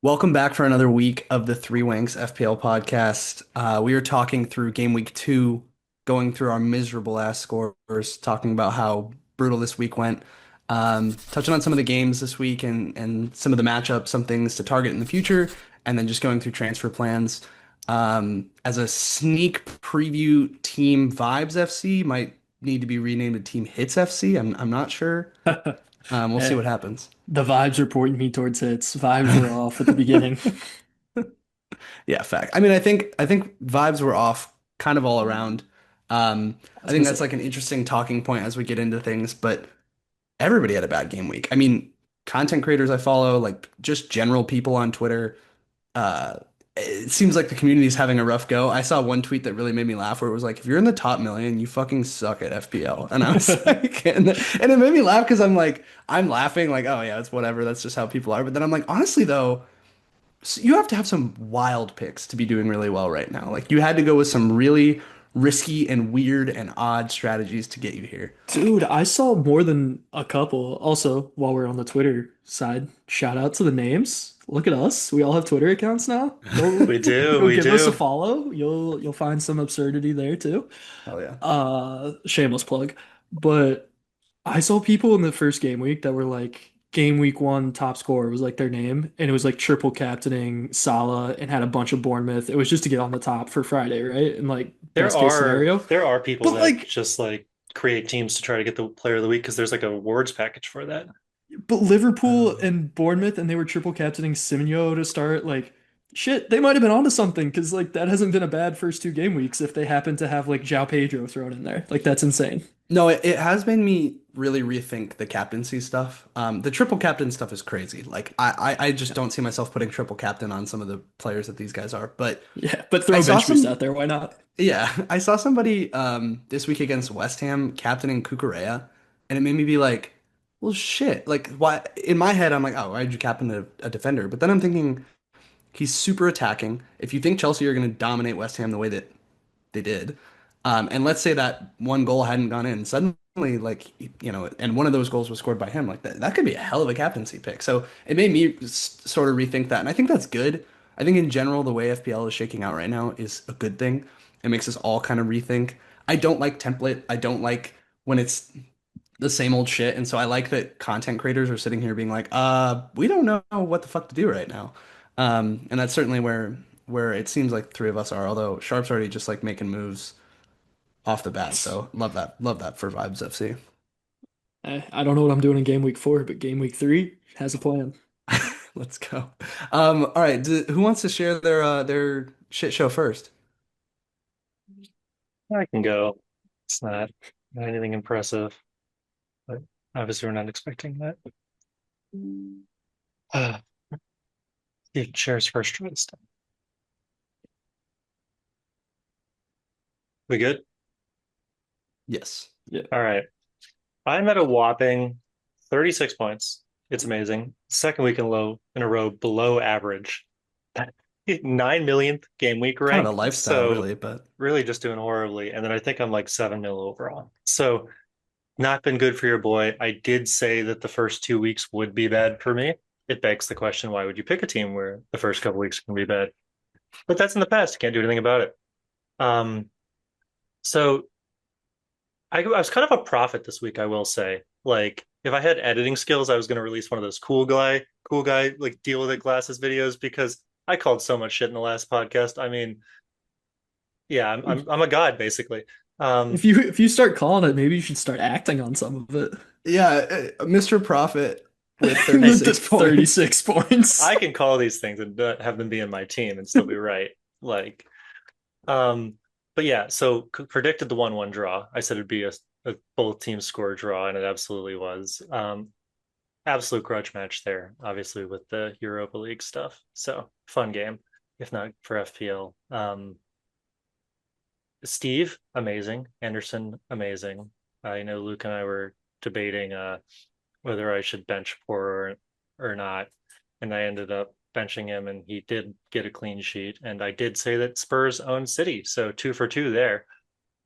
Welcome back for another week of the Three Wanks FPL podcast. We are talking through game week two, going through our miserable ass scores, talking about how brutal this week went, touching on some of the games this week and some of the matchups, some things to target in the future, and then just going through transfer plans. As a sneak preview, Team Vibes FC might need to be renamed to Team Hits FC. I'm not sure. We'll see Eh, what happens. the vibes are pointing me towards hits. Vibes were off at the beginning. Yeah, fact. I think vibes were off kind of all around. I I was think gonna that's say, like an interesting talking point as we get into things, but everybody had a bad game week. I mean, content creators I follow, like just general people on Twitter, it seems like the community is having a rough go. I saw one tweet that really made me laugh where it was like, if you're in the top million, you fucking suck at FPL. And I was like, and it made me laugh because I'm like, I'm laughing like, oh yeah, it's whatever. That's just how people are. But then I'm like, honestly though, you have to have some wild picks to be doing really well right now. Like you had to go with some really risky and weird and odd strategies to get you here. dude, I saw more than a couple. Also, while we're on the Twitter side, shout out to the names. Look at us. We all have Twitter accounts now. Go We do, go we give us a do. follow. You'll find some absurdity there too. Hell yeah. Shameless plug. But I saw people in the first game week that were like game week one top scorer was like their name, and it was like triple captaining Salah and had a bunch of Bournemouth. It was just to get on the top for Friday, right? And like There best case are scenario. there are people But that like, just like create teams to try to get the player of the week because there's like a rewards package for that. but Liverpool Um, and Bournemouth, and they were triple captaining Simeone to start. Like, shit, they might have been onto something because like that hasn't been a bad first two game weeks if they happen to have like João Pedro thrown in there. Like that's insane. no, it has made me really rethink the captaincy stuff. The triple captain stuff is crazy. Like I just Yeah, don't see myself putting triple captain on some of the players that these guys are. But yeah. But I throw a saw bench boost some, out there. Why not? yeah, I saw somebody this week against West Ham captaining Cucurella, and it made me be like, well, shit. Like, why? In my head, I'm like, oh, why'd you captain a defender? But then I'm thinking he's super attacking. If you think Chelsea are going to dominate West Ham the way that they did, and let's say that one goal hadn't gone in, suddenly, like, and one of those goals was scored by him, like that could be a hell of a captaincy pick. So it made me sort of rethink that, and I think that's good. I think in general, the way FPL is shaking out right now is a good thing. It makes us all kind of rethink. I don't like template. I don't like when it's the same old shit. And so I like that content creators are sitting here being like, we don't know what the fuck to do right now. And that's certainly where it seems like the three of us are, although Sharp's already just like making moves off the bat. So love that. Love that for Vibes FC. I don't know what I'm doing in game week four, but game week three has a plan. Let's go. All right. Who wants to share their shit show first? I can go. It's not anything impressive, but obviously we're not expecting that. Uh, you can share his first choice. We good? Yes. Yeah. All right. I'm at a whopping 36 points. It's amazing. Second week in a row below average. 9 millionth game week Kind of a rank. lifestyle, So really, but really just doing horribly. And then I think I'm like 7 mil overall. So not been good for your boy. I did say that the first 2 weeks would be bad for me. It begs the question, why would you pick a team where the first couple weeks can be bad? But that's in the past. You can't do anything about it. Um, so I was kind of a prophet this week, I will say. Like, if I had editing skills, I was going to release one of those cool guy, like deal with it glasses videos because I called so much shit in the last podcast. I mean, yeah, I'm a god basically. Um, If you start calling it, maybe you should start acting on some of it. yeah, Mr. Profit with With the 36 points. 36 points. I can call these things and not have them be in my team and still be right. Like, um, but yeah, so predicted the 1-1 draw. I said it'd be a both teams score draw, and it absolutely was. Absolute grudge match there, obviously with the Europa League stuff. So fun game, if not for FPL. Steve, amazing. Anderson, amazing. I know Luke and I were debating whether I should bench Poor or not, and I ended up benching him, and he did get a clean sheet. And I did say that Spurs own City, so 2 for 2 there.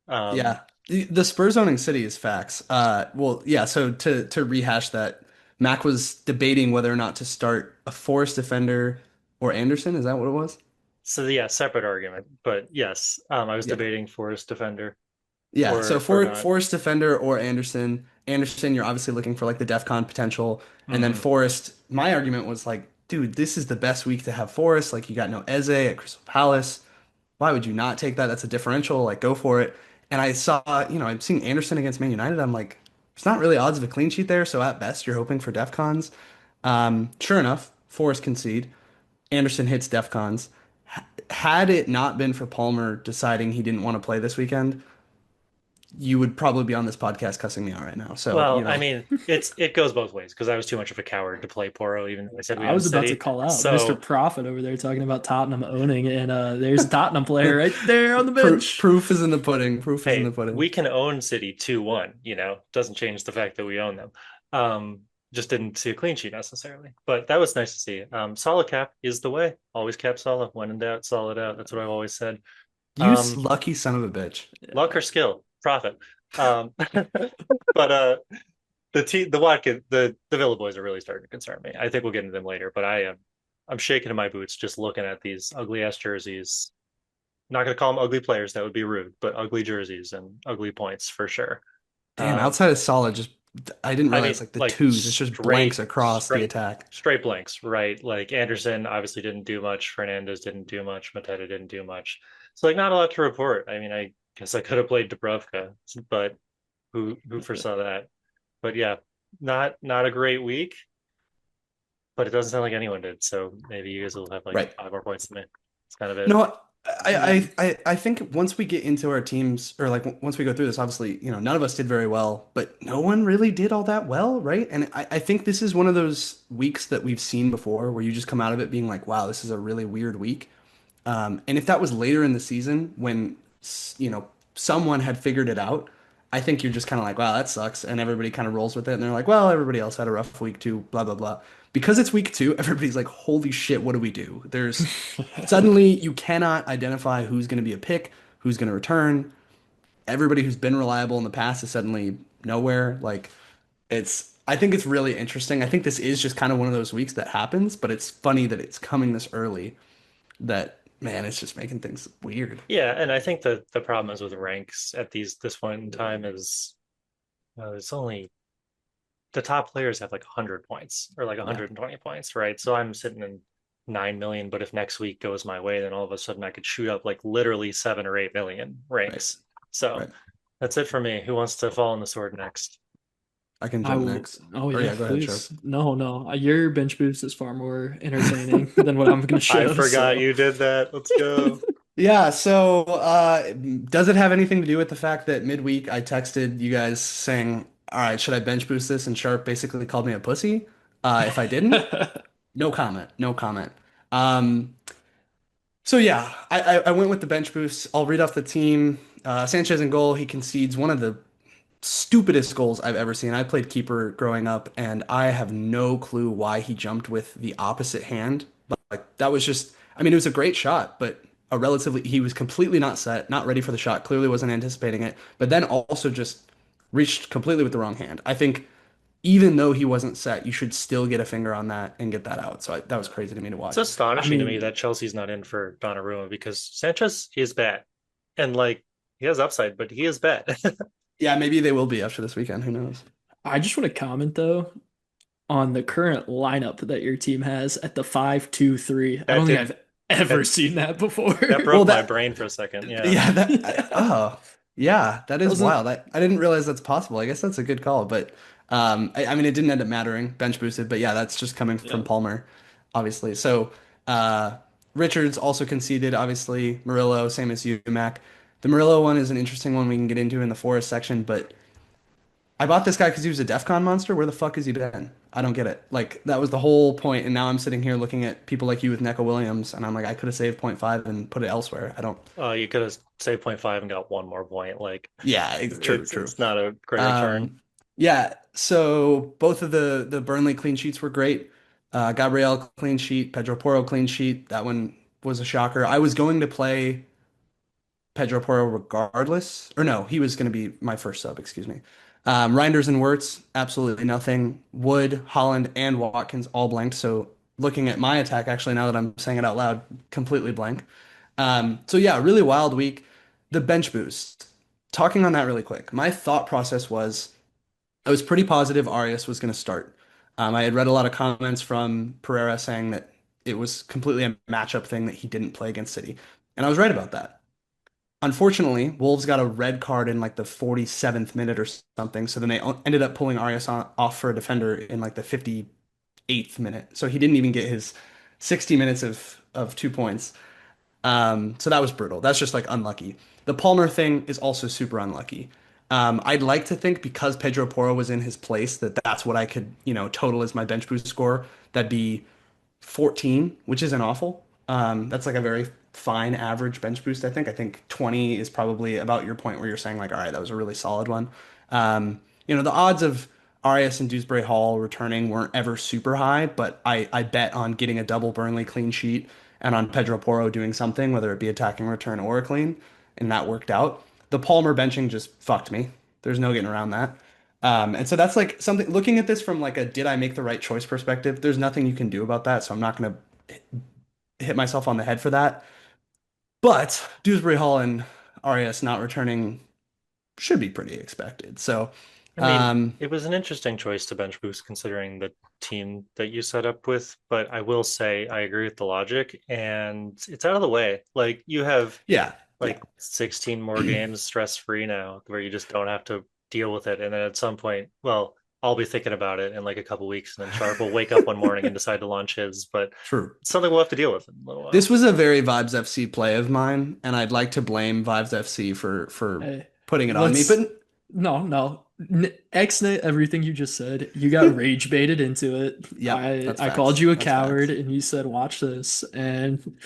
Um, Yeah. The Spurs owning City is facts. Well, yeah, so to rehash that, Mac was debating whether or not to start a Forest defender, or Anderson. Is that what it was? So yeah, separate argument, but yes, I was Yeah. debating Forest defender Yeah, so or for not. Forrest defender or Anderson, Anderson, you're obviously looking for like the DEF CON potential, and then Hmm. Forrest. My argument was like, dude, this is the best week to have Forrest. Like, you got no Eze at Crystal Palace. Why would you not take that? That's a differential. Like, go for it. And I saw, I'm seeing Anderson against Man United. I'm like, it's not really odds of a clean sheet there. So at best, you're hoping for DEF CONs. Sure enough, Forrest concede. Anderson hits DEF CONs. Had it not been for Palmer deciding he didn't want to play this weekend, you would probably be on this podcast cussing me out right now. So, Well, I mean, it goes both ways because I was too much of a coward to play Poro, even though I said we I own was about to City. call out Mr. So Prophet over there talking about Tottenham owning, and there's a Tottenham player right there on the bench. proof is in the pudding. Proof is in the hey, pudding. we can own City 2-1, doesn't change the fact that we own them. Um, just didn't see a clean sheet necessarily, but that was nice to see. Solid cap is the way. Always cap solid. When in doubt, solid out. That's what I've always said. You Um, lucky son of a bitch. luck or skill, profit. But the Watkins, the Villa boys are really starting to concern me. I think we'll get into them later, but I'm shaking in my boots just looking at these ugly ass jerseys. Not going to call them ugly players, that would be rude, but ugly jerseys and ugly points for sure. Damn, Um, outside of solid, just I didn't I realize mean, like the like twos. It's just blanks across the attack. straight blanks, right? Like Anderson obviously didn't do much. Fernandez didn't do much. Mateta didn't do much. So like not a lot to report. I mean, I guess I could have played Dubravka, but who foresaw that? But yeah, not a great week, but it doesn't sound like anyone did. So maybe you guys will have like Right. 5 more points than me. It's kind of it. No, Yeah. I think once we get into our teams, or like once we go through this, obviously, none of us did very well, but no one really did all that well, right? And I think this is one of those weeks that we've seen before where you just come out of it being like, wow, this is a really weird week. And if that was later in the season when, someone had figured it out, I think you're just kind of like, wow, that sucks. And everybody kind of rolls with it. And they're like, well, everybody else had a rough week too, blah, blah, blah. Because it's week two, everybody's like, holy shit, what do we do? There's suddenly you cannot identify who's going to be a pick, who's going to return. Everybody who's been reliable in the past is suddenly nowhere. Like, I think it's really interesting. I think this is just kind of one of those weeks that happens, but it's funny that it's coming this early that man, it's just making things weird. Yeah, and I think the problem is with ranks at this point in time is it's only the top players have like 100 points or like Yeah, 120 points, right? So I'm sitting in 9 million, but if next week goes my way, then all of a sudden I could shoot up like literally 7 or 8 million right, ranks. So right. that's it for me. Who wants to fall on the sword next? I can I jump will. next. Oh Or yeah, yeah, go ahead, Sharp. please. No, no. Your bench boost is far more entertaining than what I'm going to I show. forgot So you did that. Let's go. Yeah, so does it have anything to do with the fact that midweek I texted you guys saying, all right, should I bench boost this? And Sharp basically called me a pussy. If I didn't, no comment, no comment. Um, so yeah, I went with the bench boost. I'll read off the team. Sanchez in goal, he concedes one of the stupidest goals I've ever seen. I played keeper growing up, and I have no clue why he jumped with the opposite hand. But like that was just, I mean, it was a great shot, but he was completely not set, not ready for the shot, clearly wasn't anticipating it, but then also just reached completely with the wrong hand. I think even though he wasn't set, you should still get a finger on that and get that out. So that was crazy to me to It's watch. I astonishing to me mean, that Chelsea's not in for Donnarumma because Sanchez is bad. And like he has upside, but he is bad. Yeah, maybe they will be after this weekend. Who knows? I just want to comment though on the current lineup that your team has at the 5-2-3. I That don't think did I've ever that seen that before. that Well, broke my that brain for a second. Yeah. Yeah, Yeah. yeah, that is Doesn't wild. I didn't realize that's possible. I guess that's a good call, but I mean, it didn't end up mattering, bench boosted, but yeah, that's just coming from yeah. Palmer, obviously. So, uh, Richards also conceded, obviously. Murillo, same as you, Mac. The Murillo one is an interesting one we can get into in the Forest section, but I bought this guy because he was a DEF CON monster. Where the fuck has he been? I don't get it. Like, that was the whole point, and now I'm sitting here looking at people like you with Neco Williams, and I'm like, I could have saved point 0.5 and put it elsewhere. I don't. You could have saved 0.5 and got 1 more point. Like Yeah, true, true. it's not a great return. Um, yeah, so both of the Burnley clean sheets were great. Gabriel clean sheet, Pedro Porro clean sheet. That one was a shocker. I was going to play Pedro Porro regardless, or no, he was going to be my first sub, excuse me. Reinders and Wirtz, absolutely nothing. Wood, Holland, and Watkins all blanked. So looking at my attack actually now that I'm saying it out loud, completely blank. So yeah, really wild week. The bench boost. Talking on that really quick. My thought process was I was pretty positive Arias was going to start. I had read a lot of comments from Pereira saying that it was completely a matchup thing that he didn't play against City. And I was right about that. Unfortunately, Wolves got a red card in like the 47th minute or something. So then they ended up pulling Arias off for a defender in like the 58th minute. So he didn't even get his 60 minutes of 2 points. So that was brutal. That's just like unlucky. The Palmer thing is also super unlucky. I'd like to think because Pedro Porro was in his place that that's what I could, total as my bench boost score. That'd be 14, which isn't awful. That's like a very fine average bench boost, I think. I think 20 is probably about your point where you're saying like, all right, that was a really solid one. The odds of Arias and Dewsbury Hall returning weren't ever super high, but I bet on getting a double Burnley clean sheet and on Pedro Porro doing something, whether it be attacking return or a clean, and that worked out. The Palmer benching just fucked me. There's no getting around that. And so that's like something looking at this from like a did I make the right choice perspective, there's nothing you can do about that. So I'm not going to hit myself on the head for that. But Dewsbury Hall and Arias not returning should be pretty expected. So, I mean, um, it was an interesting choice to bench boost considering the team that you set up with, but I will say I agree with the logic and it's out of the way. Like you have yeah, yeah, like 16 more games stress free now where you just don't have to deal with it. And then at some point, well, I'll be thinking about it in like a couple weeks, and then Sharp will wake up one morning and decide to launch his, but true. it's something we'll have to deal with in a little This while. was a very Vibes FC play of mine, and I'd like to blame Vibes FC for Hey, putting it on me. let's But no, no. X-nay everything you just said. You got rage baited into it. yep, I that's I called facts. you a That's coward facts. and you said watch this. And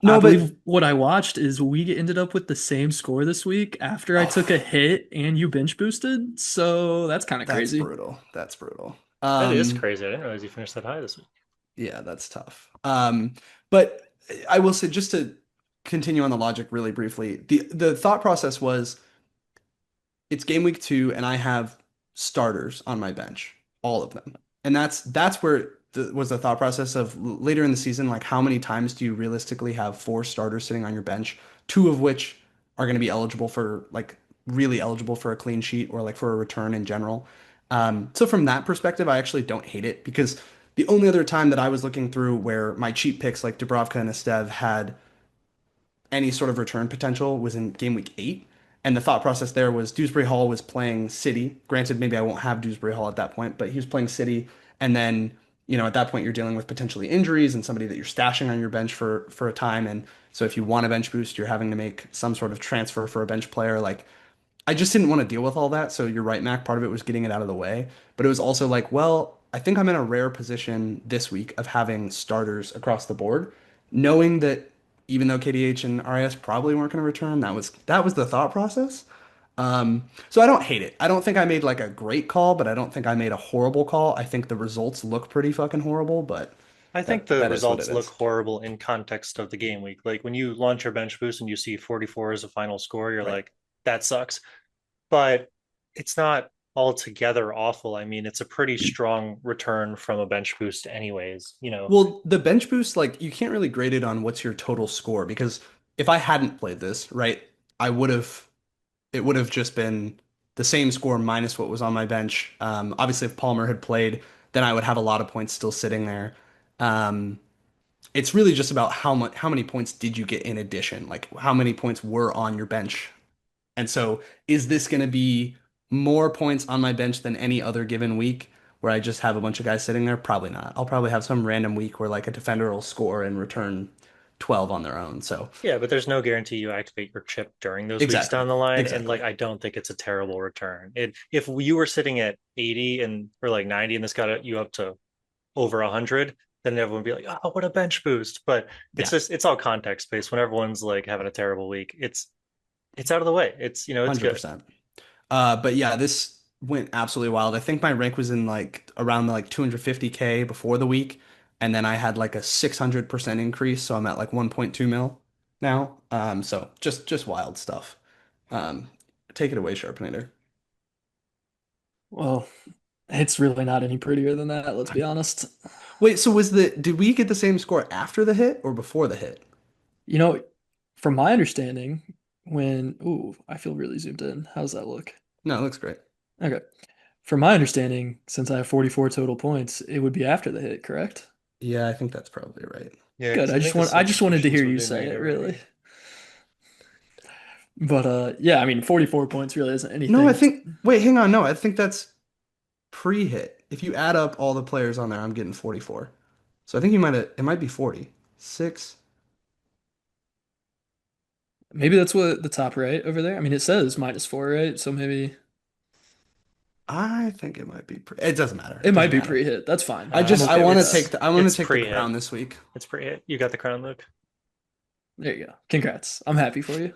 I No, believe but what I watched is we ended up with the same score this week after I took a oh, hit and you bench boosted. So that's kind of that's crazy. brutal. That's brutal. That is crazy. I didn't realize you finished that high this week. Yeah, that's tough. But I will say, just to continue on the logic really briefly, the thought process was it's game week 2, and I have starters on my bench, all of them, and that's where was the thought process of later in the season, like how many times do you realistically have four starters sitting on your bench, two of which are going to be eligible for like really eligible for a clean sheet or like for a return in general. So from that perspective, I actually don't hate it because the only other time that I was looking through where my cheap picks like Dubravka and Estev had any sort of return potential was in game week 8. And the thought process there was Dewsbury Hall was playing City. Granted, maybe I won't have Dewsbury Hall at that point, but he was playing City. And then, at that point you're dealing with potentially injuries and somebody that you're stashing on your bench for a time. And so if you want a bench boost, you're having to make some sort of transfer for a bench player. Like I just didn't want to deal with all that. So you're right, Mac. Part of it was getting it out of the way. But it was also like, well, I think I'm in a rare position this week of having starters across the board, knowing that even though KDH and RIS probably weren't going to return, that was the thought process. So I don't hate it. I don't think I made like a great call, but I don't think I made a horrible call. I think the results look pretty fucking horrible, but I think that the that is what it results look is. horrible in context of the game week. Like when you launch your bench boost and you see 44 as a final score, you're Right. like, that sucks. But it's not altogether awful. I mean, it's a pretty strong return from a bench boost, anyways. Well, the bench boost, like you can't really grade it on what's your total score because if I hadn't played this, right, I would have it would have just been the same score minus what was on my bench. Obviously, if Palmer had played, then I would have a lot of points still sitting there. Um, it's really just about how many points did you get in addition? Like how many points were on your bench. And so is this going to be more points on my bench than any other given week where I just have a bunch of guys sitting there? Probably not. I'll probably have some random week where like a defender will score and return 12 on their own. So Yeah, but there's no guarantee you activate your chip during those weeks exactly. down the line. And like, Exactly. I don't think it's a terrible return. If you were sitting at 80 and or like 90 and this got you up to over 100, then everyone would be like, oh, what a bench boost. But Yeah, it's all context based. When everyone's like having a terrible week, it's out of the way. It's good. 100%. But yeah, this went absolutely wild. I think my rank was in like around like 250K before the week, and then I had like a 600% increase, so I'm at like 1.2 mil now. So just wild stuff. Um, take it away, Sharpenator. Well, it's really not any prettier than that, let's be honest. Wait, so did we get the same score after the hit or before the hit? You know, from my understanding, I feel really zoomed in. How's that look? No, it looks great. Okay. From my understanding, since I have 44 total points, it would be after the hit, correct? Yeah, I think that's probably right. Yeah, Good. because I think the I just wanted to substitutions hear would you be say made it, really. already. But yeah, I mean, 44 points really isn't No, I anything. think, wait, hang on. No, I think that's pre-hit. If you add up all the players on there, I'm getting 44. So I think it might be 40. Six. Maybe that's what the top right over there. I mean, it says -4, right? So maybe I think it might be it doesn't matter. it It might doesn't be matter. pre-hit. That's fine. I I'm just I okay with want to that. I want to It's take the pre-hit. crown this week. It's pre-hit. You got the crown, Luke. There you go. Congrats. I'm happy for you.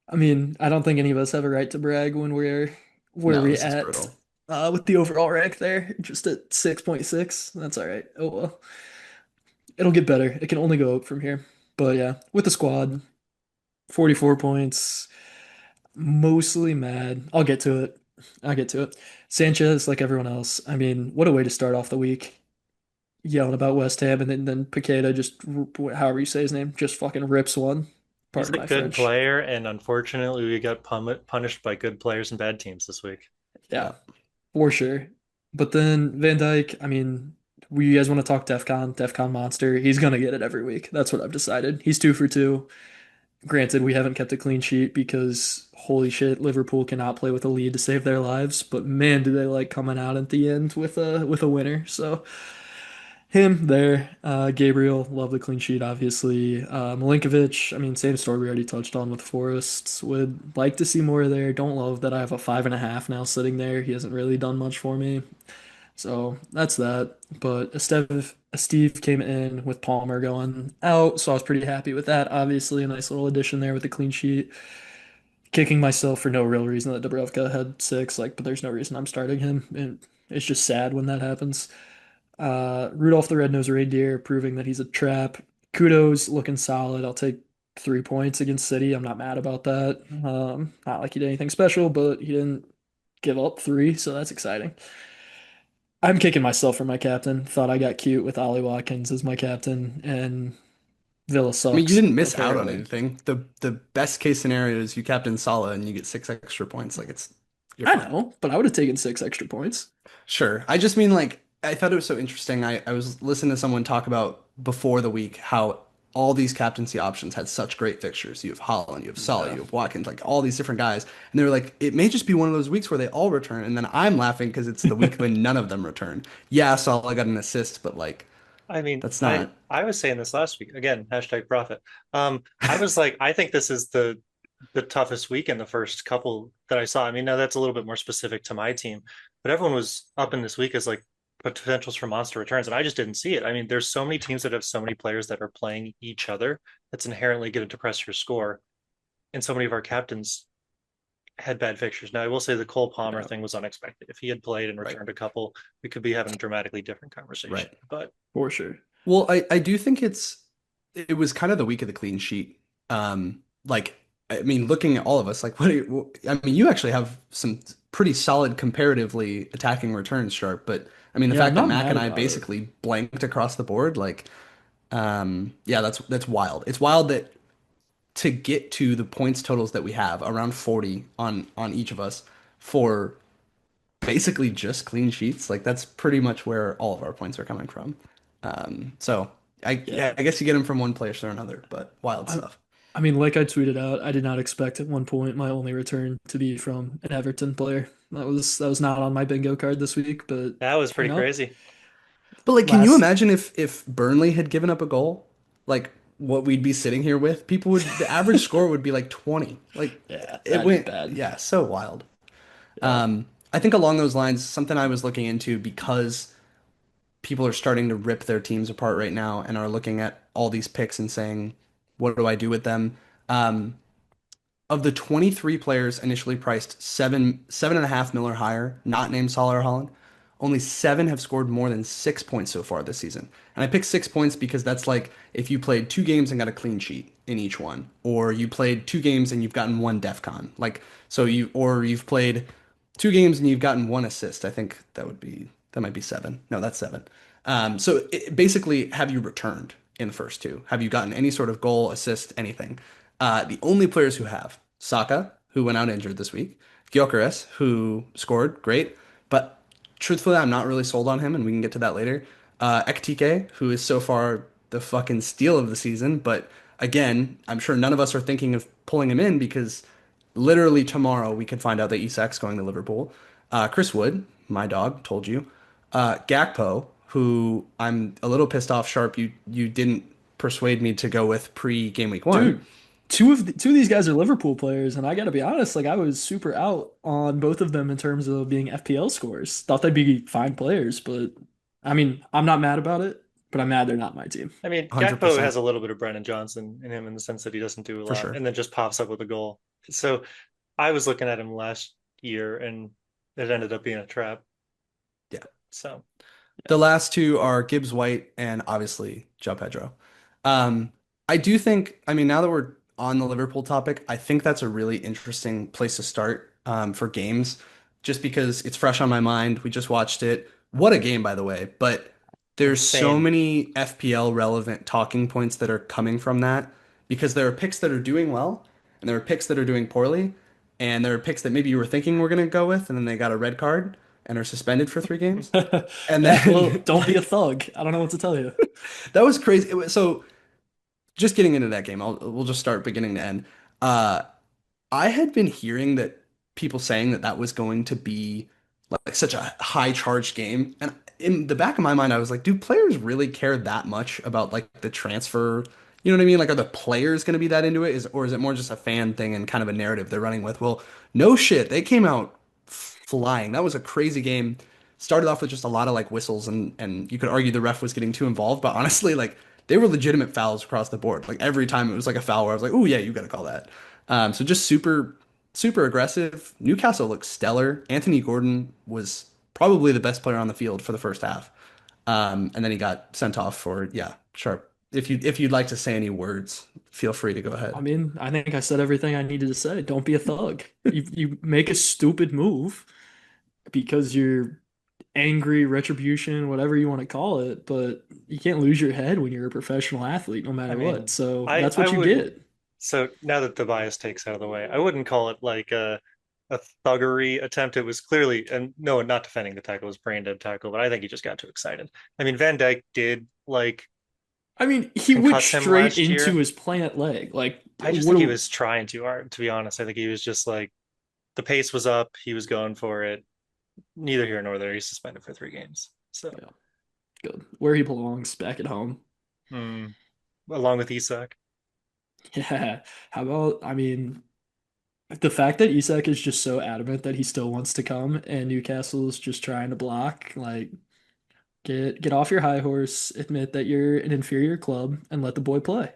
I mean, I don't think any of us have a right to brag when we're where No, we this is at brutal. with the overall rank there, just at 6.6. That's all right. Oh well. It'll get better. It can only go up from here. But yeah, with the squad, 44 points, mostly mad. I'll get to it. I'll get to it. Sanchez, like everyone else, I mean, what a way to start off the week. Yelling about West Ham, and then Piqueta just, however you say his name, just fucking rips one. He's Pardon a my good French. player, and unfortunately, we got punished by good players and bad teams this week. Yeah, Yeah. for sure. But then Van Dyke, I mean, we you guys want to talk DEF CON monster. He's gonna get it every week. That's what I've decided. He's 2 for 2. Granted, we haven't kept a clean sheet because holy shit, Liverpool cannot play with a lead to save their lives. But man, do they like coming out at the end with a winner. So him there, Gabriel, love the clean sheet, obviously. Milinkovic, I mean, same story we already touched on with Forrest. Would like to see more there. Don't love that I have a 5.5 now sitting there. He hasn't really done much for me. So that's that. But Steve came in with Palmer going out, so I was pretty happy with that. Obviously, a nice little addition there with the clean sheet. Kicking myself for no real reason that Dubravka had 6, like, but there's no reason I'm starting him. And it's just sad when that happens. Rudolph the Red-Nosed Reindeer proving that he's a trap. Kudos, looking solid. I'll take 3 points against City. I'm not mad about that. Not like he did anything special, but he didn't give up 3, so that's exciting. I'm kicking myself for my captain. Thought I got cute with Ollie Watkins as my captain, and Villa I mean, you sucks, didn't miss out on apparently. anything. The best case scenario is you captain Salah and you get 6 extra points. Like you're I fine. know, but I would have taken 6 extra points. Sure. I just mean like I thought it was so interesting. I was listening to someone talk about before the week how all these captaincy options had such great fixtures. You have Holland, you have Salah, Yeah. you have Watkins, like all these different guys. And they were like, it may just be one of those weeks where they all return. And then I'm laughing because it's the week when none of them return. Yeah, Salah got an assist, but like I mean, that's I not I was saying this last week again. Hashtag profit. I was like, I think this is the toughest week in the first couple that I saw. I mean, now that's a little bit more specific to my team, but everyone was up in this week as like potentials for monster returns, and I just didn't see it. I mean, there's so many teams that have so many players that are playing each other that's inherently going to depress your score, and so many of our captains had bad fixtures. Now, I will say the Cole Palmer yeah, thing was unexpected. If he had played and right, returned a couple, we could be having a dramatically different conversation. right. But For sure. Well, I do think it was kind of the week of the clean sheet. Like I mean, looking at all of us, like I mean, you actually have some pretty solid comparatively attacking returns, Sharp. But I mean, the Yeah, I'm fact that not Mac mad and I about it. basically blanked across the board, like, yeah, that's wild. It's wild that to get to the points totals that we have, around 40 on each of us for basically just clean sheets, like that's pretty much where all of our points are coming from. So yeah, Yeah. I guess you get them from one place or another, but wild I, stuff. I mean, like I tweeted out, I did not expect at one point my only return to be from an Everton player. That was not on my bingo card this week, but that was you pretty know, crazy. But like, can you last imagine if Burnley had given up a goal, like what we'd be sitting here with? People would the average score would be like 20. Like yeah, it that'd be went, bad. yeah, so wild. Yeah. I think along those lines, something I was looking into because people are starting to rip their teams apart right now and are looking at all these picks and saying, what do I do with them? Um, of the 23 players initially priced 7.5 mil or higher, not named Salah or Holland, only 7 have scored more than 6 points so far this season. And I picked 6 points because that's like if you played 2 games and got a clean sheet in each one, or you played 2 games and you've gotten one DEF CON. Like so you've played 2 games and you've gotten one assist. I think That might be seven. No, that's seven. So basically, have you returned in the first two? Have you gotten any sort of goal, assist, anything? The only players who have Saka, who went out injured this week, Gyökeres, who scored, great, but truthfully, I'm not really sold on him, and we can get to that later. Ekitike, who is so far the fucking steal of the season, but again, I'm sure none of us are thinking of pulling him in because literally tomorrow we could find out that Isak's going to Liverpool. Chris Wood, my dog, told you. Gakpo, who I'm a little pissed off, Sharp, you didn't persuade me to go with pre game week one. Dude, two of these guys are Liverpool players, and I gotta be honest, like I was super out on both of them in terms of being FPL scores. Thought they'd be fine players, but I mean, I'm not mad about it, but I'm mad they're not my team. I mean, Gakpo 100% has a little bit of Brennan Johnson in him in the sense that he doesn't do a for lot sure. and then just pops up with a goal. So I was looking at him last year and it ended up being a trap. Yeah. So The last two are Gibbs White and obviously Joe Pedro. Um, I do think, I mean, now that we're on the Liverpool topic, I think that's a really interesting place to start for games, just because it's fresh on my mind. We just watched it. What a game, by the way. But there's so insane. many FPL relevant talking points that are coming from that because there are picks that are doing well and there are picks that are doing poorly. And there are picks that maybe you were thinking we're going to go with, and then they got a red card and are suspended for 3 games. And Yeah, well, then don't be a thug. I don't know what to tell you. that was crazy. So just getting into that game, we'll just start beginning to end. Uh, I had been hearing that people saying that that was going to be like such a high charged game, and in the back of my mind, I was like, do players really care that much about like the transfer? You know what I mean? Like, are the players going to be that into it? Or is it more just a fan thing and kind of a narrative they're running with? Well, no shit, they came out flying. That was a crazy game. Started off with just a lot of like whistles and you could argue the ref was getting too involved, but honestly, like they were legitimate fouls across the board. Like every time it was like a foul where I was like, oh yeah, you got to call that. So just super aggressive. Newcastle looked stellar. Anthony Gordon was probably the best player on the field for the first half. And then he got sent off for, yeah, sharp. If you'd like to say any words, feel free to go I ahead. mean, I think I said everything I needed to say. Don't be a thug. You make a stupid move because you're angry, retribution, whatever you want to call it, but you can't lose your head when you're a professional athlete, no I matter what. mean, So that's I what you would get. so now that the bias takes out of the way, I wouldn't call it like a thuggery attempt. It was clearly, and no, not defending the tackle, it was brain dead tackle, but I think he just got too excited. I mean, Van Dijk did like I mean, he went concuss him straight last into year. his plant leg. Like, I just what think he do, was trying too hard, to be honest. I think he was just like the pace was up, he was going for it. Neither here nor there. He's suspended for 3 games. So, yeah, good. Where he belongs, back at home. mm, along with Isak. Yeah. How about, I mean, the fact that Isak is just so adamant that he still wants to come and Newcastle's just trying to block, like, get off your high horse, admit that you're an inferior club, and let the boy play.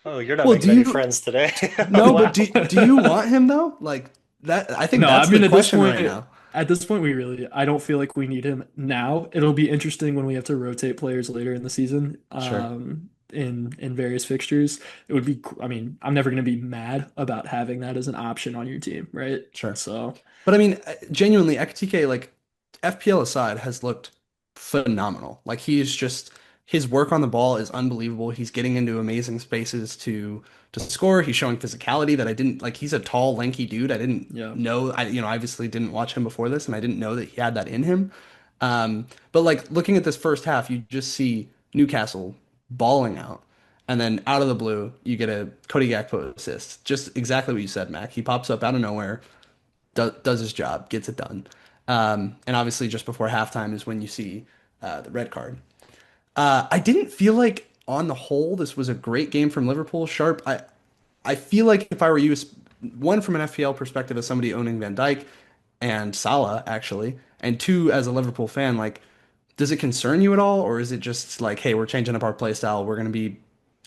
Oh, you're not Well, making do any you friends today. no, but Wow. do you want him though? Like that I think No, I that's the mean question right now. at this point, I don't feel like we need him now. It'll be interesting when we have to rotate players later in the season, Sure. in various fixtures. It would be, I mean, I'm never going to be mad about having that as an option on your team, right? Sure. So, But I mean, genuinely, Ekitike, like FPL aside, has looked phenomenal. Like he is just his work on the ball is unbelievable. He's getting into amazing spaces to score. He's showing physicality that I didn't like. He's a tall, lanky dude. I didn't yeah, know. Obviously didn't watch him before this, and I didn't know that he had that in him. But like looking at this first half, you just see Newcastle balling out. And then out of the blue, you get a Cody Gakpo assist. Just exactly what you said, Mac. He pops up out of nowhere, does his job, gets it done. And obviously, just before halftime is when you see the red card. I didn't feel like, on the whole, this was a great game from Liverpool. Sharp. I feel like if I were you, one from an FPL perspective as somebody owning Van Dijk and Salah, actually, and two as a Liverpool fan, like, does it concern you at all, or is it just like, hey, we're changing up our play style, we're going to be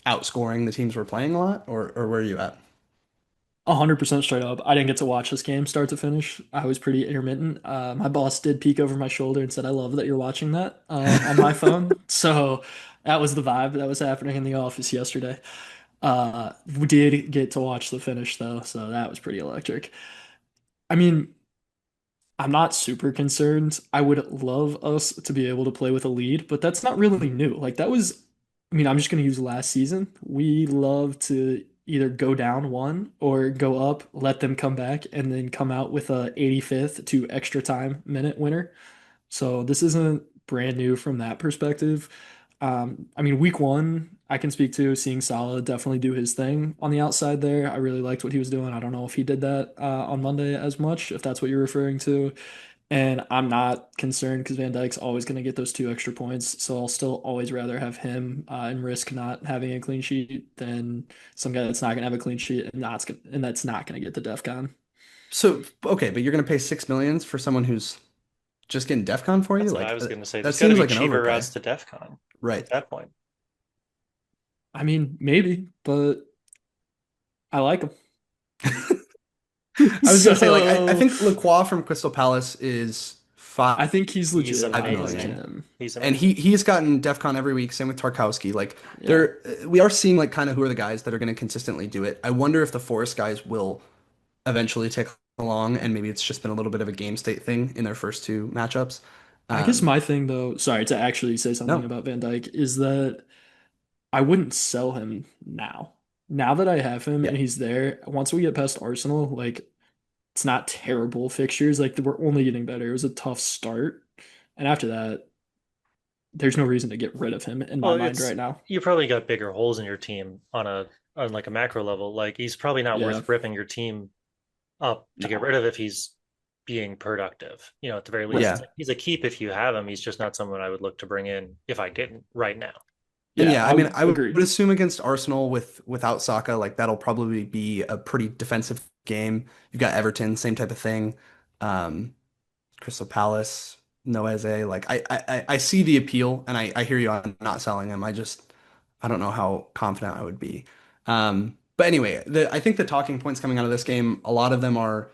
outscoring the teams we're playing a lot, or where are you at? 100% straight up. I didn't get to watch this game start to finish. I was pretty intermittent. My boss did peek over my shoulder and said, "I love that you're watching that on my phone." So that was the vibe that was happening in the office yesterday. We did get to watch the finish though, so that was pretty electric. I mean, I'm not super concerned. I would love us to be able to play with a lead, but that's not really new. Like that was, I mean, I'm just going to use last season. We love to either go down one or go up, let them come back, and then come out with a 85th to extra time minute winner. So this isn't brand new from that perspective. I mean, week one, I can speak to seeing Salah definitely do his thing on the outside there. I really liked what he was doing. I don't know if he did that on Monday as much, if that's what you're referring to. And I'm not concerned because Van Dijk's always going to get those 2 extra points. So I'll still always rather have him and risk not having a clean sheet than some guy that's not going to have a clean sheet and that's not going to get the def con. So, okay, but you're going to pay 6 millions for someone who's just getting DEF CON for you? That's what I Like was going to say. that There's got to seems be like an cheaper overpay. routes to DEF CON Right. at that point. I mean, maybe, but I like him. I was gonna say, like, I So think Lacroix from Crystal Palace is five I think he's He's legit. I like million. amazing. him. He's And amazing. he's gotten DEF CON every week, same with Tarkowski. Like Yeah. there we are seeing like kind of who are the guys that are gonna consistently do it. I wonder if the Forest guys will eventually take along and maybe it's just been a little bit of a game state thing in their first two matchups. I guess Um, my thing though, sorry to actually say something no. about Van Dyke, is that I wouldn't sell him now. Now that I have him Yeah. and he's there, once we get past Arsenal, like it's not terrible fixtures. Like we're only getting better. It was a tough start. And after that, there's no reason to get rid of him in my Well, mind it's right now. you probably got bigger holes in your team on like a macro level. Like he's probably not Yeah. worth ripping your team up to get No. rid of if he's being productive. At the very least, Right. it's Yeah. like he's a keep if you have him. He's just not someone I would look to bring in if I didn't right now. And Yeah, yeah, I I mean, would I would agree. assume against Arsenal without Saka, like that'll probably be a pretty defensive game. You've got Everton, same type of thing. Um, Crystal Palace, Noeze. Like I see the appeal, and I hear you on not selling him. I don't know how confident I would be. But anyway, I think the talking points coming out of this game, a lot of them are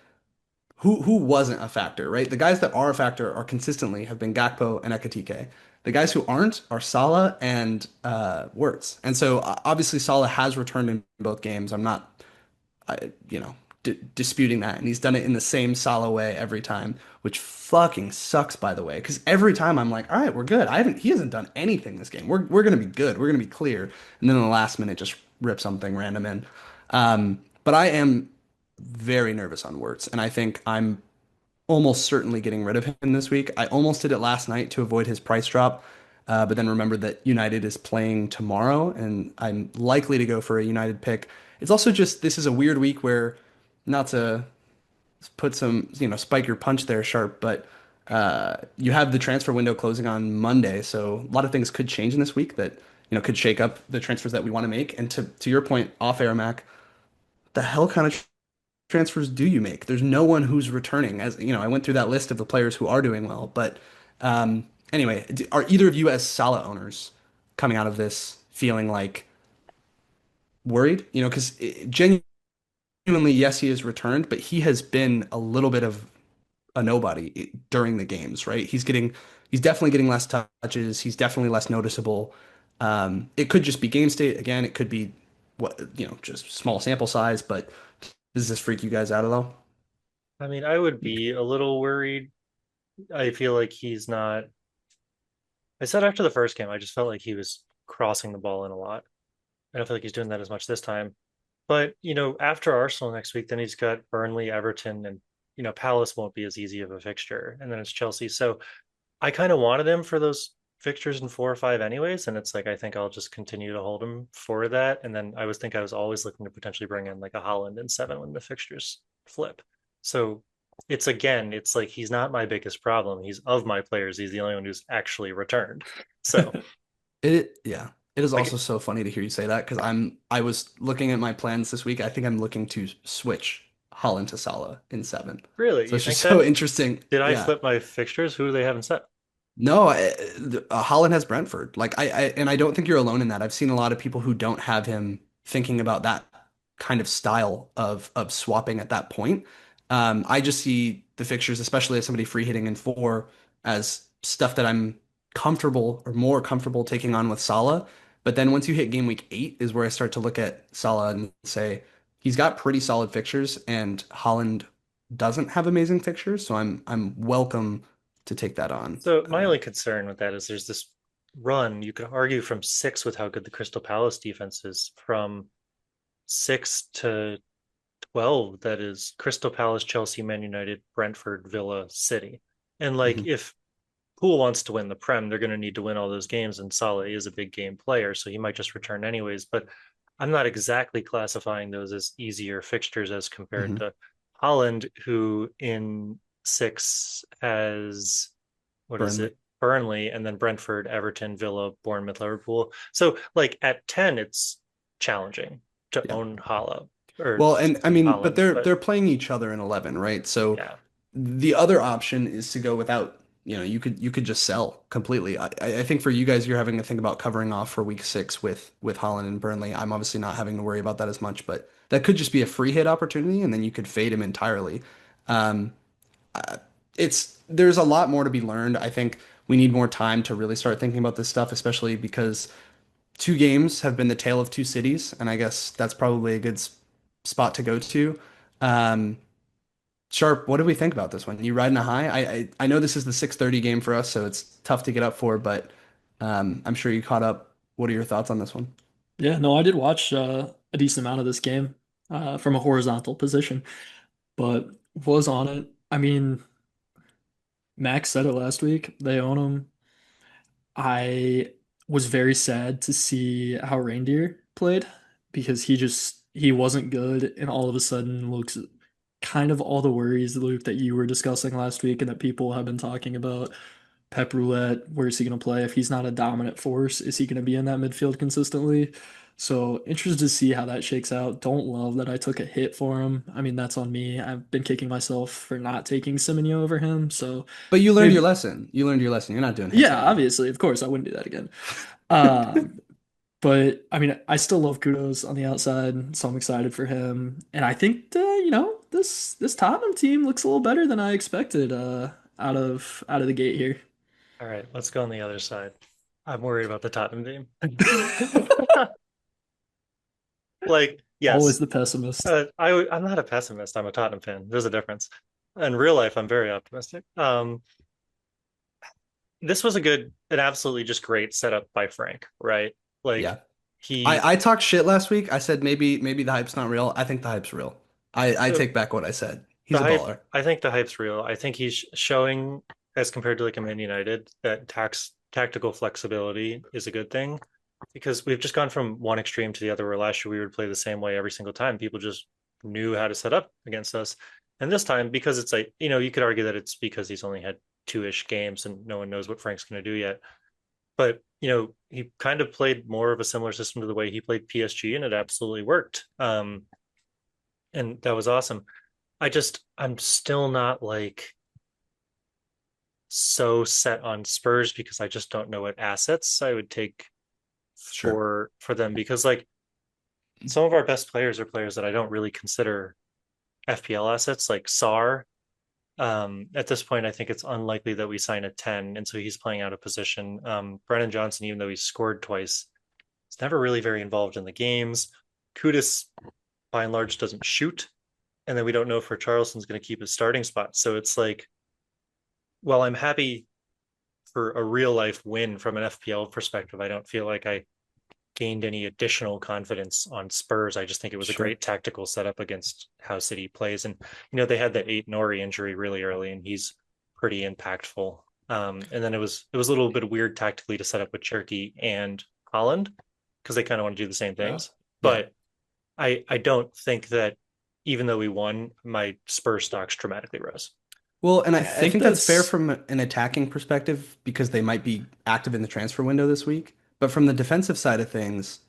who wasn't a factor, right? The guys that are a factor are consistently have been Gakpo and Ekitike. The guys who aren't are Salah and Wirtz. And so obviously Salah has returned in both games. I'm not you know, disputing that. And he's done it in the same Salah way every time, which fucking sucks, by the way. Because every time I'm like, all right, we're good. He hasn't done anything this game. We're gonna be good. We're gonna be clear. And then in the last minute, just rip something random in. But I am very nervous on Wirtz, and I think I'm almost certainly getting rid of him this week. I almost did it last night to avoid his price drop, but then remembered that United is playing tomorrow, and I'm likely to go for a United pick. It's also just this is a weird week where, not to put some, spike your punch there, Sharp, but you have the transfer window closing on Monday, so a lot of things could change in this week that could shake up the transfers that we want to make. And to your point, off air, Mac, the hell kind of transfers do you make? There's no one who's returning. As I went through that list of the players who are doing well. But anyway, are either of you as Salah owners coming out of this feeling like worried? Because genuinely, yes, he has returned, but he has been a little bit of a nobody during the games, right? He's definitely getting less touches. He's definitely less noticeable. It could just be game state. Again, it could be just small sample size, but does this freak you guys out at all? I mean, I would be a little worried. I feel like he's not. I said after the first game, I just felt like he was crossing the ball in a lot. I don't feel like he's doing that as much this time. But, after Arsenal next week, then he's got Burnley, Everton, and, Palace won't be as easy of a fixture. And then it's Chelsea. So I kind of wanted him for those fixtures in 4 or 5 anyways. And it's like, I think I'll just continue to hold him for that. And then I was always looking to potentially bring in like a Holland in 7 when the fixtures flip. So it's like he's not my biggest problem. He's of my players. He's the only one who's actually returned. So Yeah. It is also like so funny to hear you say that because I was looking at my plans this week. I think I'm looking to switch Holland to Salah in 7. really, So you it's think just so that? interesting. Did I Yeah. flip my fixtures? Who do they have in set? No, Holland has Brentford. Like and I don't think you're alone in that. I've seen a lot of people who don't have him thinking about that kind of style of swapping at that point. I just see the fixtures, especially as somebody free hitting in 4, as stuff that I'm comfortable or more comfortable taking on with Salah. But then once you hit game week 8 is where I start to look at Salah and say he's got pretty solid fixtures, and Holland doesn't have amazing fixtures, so I'm welcome to take that on. So my only concern with that is there's this run, you could argue from six with how good the Crystal Palace defense is, from six to 12, that is Crystal Palace, Chelsea, Man United, Brentford, Villa, City. And like Mhm, if Poole wants to win the Prem, they're going to need to win all those games, and Salah is a big game player, so he might just return anyways. But I'm not exactly classifying those as easier fixtures as compared mhm. to Holland, who in six has, what is Burnley. it? Burnley, and then Brentford, Everton, Villa, Bournemouth, Liverpool. So like at 10, it's challenging to Yeah. own Hala or Well, and I mean, but Holland. But they're playing each other in 11, right? So yeah. the other option is to go without, you could just sell completely. I think for you guys, you're having to think about covering off for week 6 with Holland and Burnley. I'm obviously not having to worry about that as much, but that could just be a free hit opportunity, and then you could fade him entirely. Um, there's a lot more to be learned. I think we need more time to really start thinking about this stuff, especially because two games have been the tale of two cities, and I guess that's probably a good spot to go to. Um, Sharp, what do we think about this one? You riding a high? I know this is the 6:30 game for us, so it's tough to get up for, but I'm sure you caught up. What are your thoughts on this one? Yeah, no, I did watch a decent amount of this game from a horizontal position, but was on it. I mean, Max said it last week. They own him. I was very sad to see how Reindeer played because he wasn't good and all of a sudden looks kind of all the worries, Luke, that you were discussing last week and that people have been talking about. Pep Roulette, where's he going to play? If he's not a dominant force, is he going to be in that midfield consistently? So interested to see how that shakes out. Don't love that I took a hit for him. I mean, that's on me. I've been kicking myself for not taking Semenyo over him. So But you learned your maybe, lesson. You learned your lesson. You're not doing hits yeah, anymore. obviously, of course, I wouldn't do that again. Um, but I mean, I still love Kudos on the outside, so I'm excited for him. And I think this Tottenham team looks a little better than I expected out of the gate here. All right, let's go on the other side. I'm worried about the Tottenham team. Like, Always yes, the pessimist. I'm not a pessimist. I'm a Tottenham fan. There's a difference. In real life, I'm very optimistic. This was an absolutely just great setup by Frank, right? Like Yeah. he, I talked shit last week. I said maybe the hype's not real. I think the hype's real. I the, take back what I said. the He's a hype. baller. I think the hype's real. I think he's showing, as compared to like a Man United, that tactical flexibility is a good thing because we've just gone from one extreme to the other. Where last year we would play the same way every single time. People just knew how to set up against us, and this time because it's like you could argue that it's because he's only had two-ish games and no one knows what Frank's going to do yet. But he kind of played more of a similar system to the way he played PSG, and it absolutely worked. And that was awesome. I'm still not like so set on Spurs because I just don't know what assets I would take Sure. for them because like some of our best players are players that I don't really consider FPL assets, like Sar. At this point, I think it's unlikely that we sign a 10, and so he's playing out of position. Brennan Johnson, even though he's scored twice, he's never really very involved in the games. Kudus, by and large, doesn't shoot, and then we don't know if Charleston's going to keep his starting spot. So it's like, well, I'm happy for a real life win from an FPL perspective. I don't feel like I gained any additional confidence on Spurs. I just think it was a Sure. great tactical setup against how City plays. And, they had that Nori injury really early, and he's pretty impactful. And then it was a little bit weird tactically to set up with Cherky and Holland because they kind of want to do the same Yeah. things. Yeah. But I don't think that even though we won, my Spurs stocks dramatically rose. Well, and I I think think that's fair that's from an attacking perspective because they might be active in the transfer window this week. But from the defensive side of things,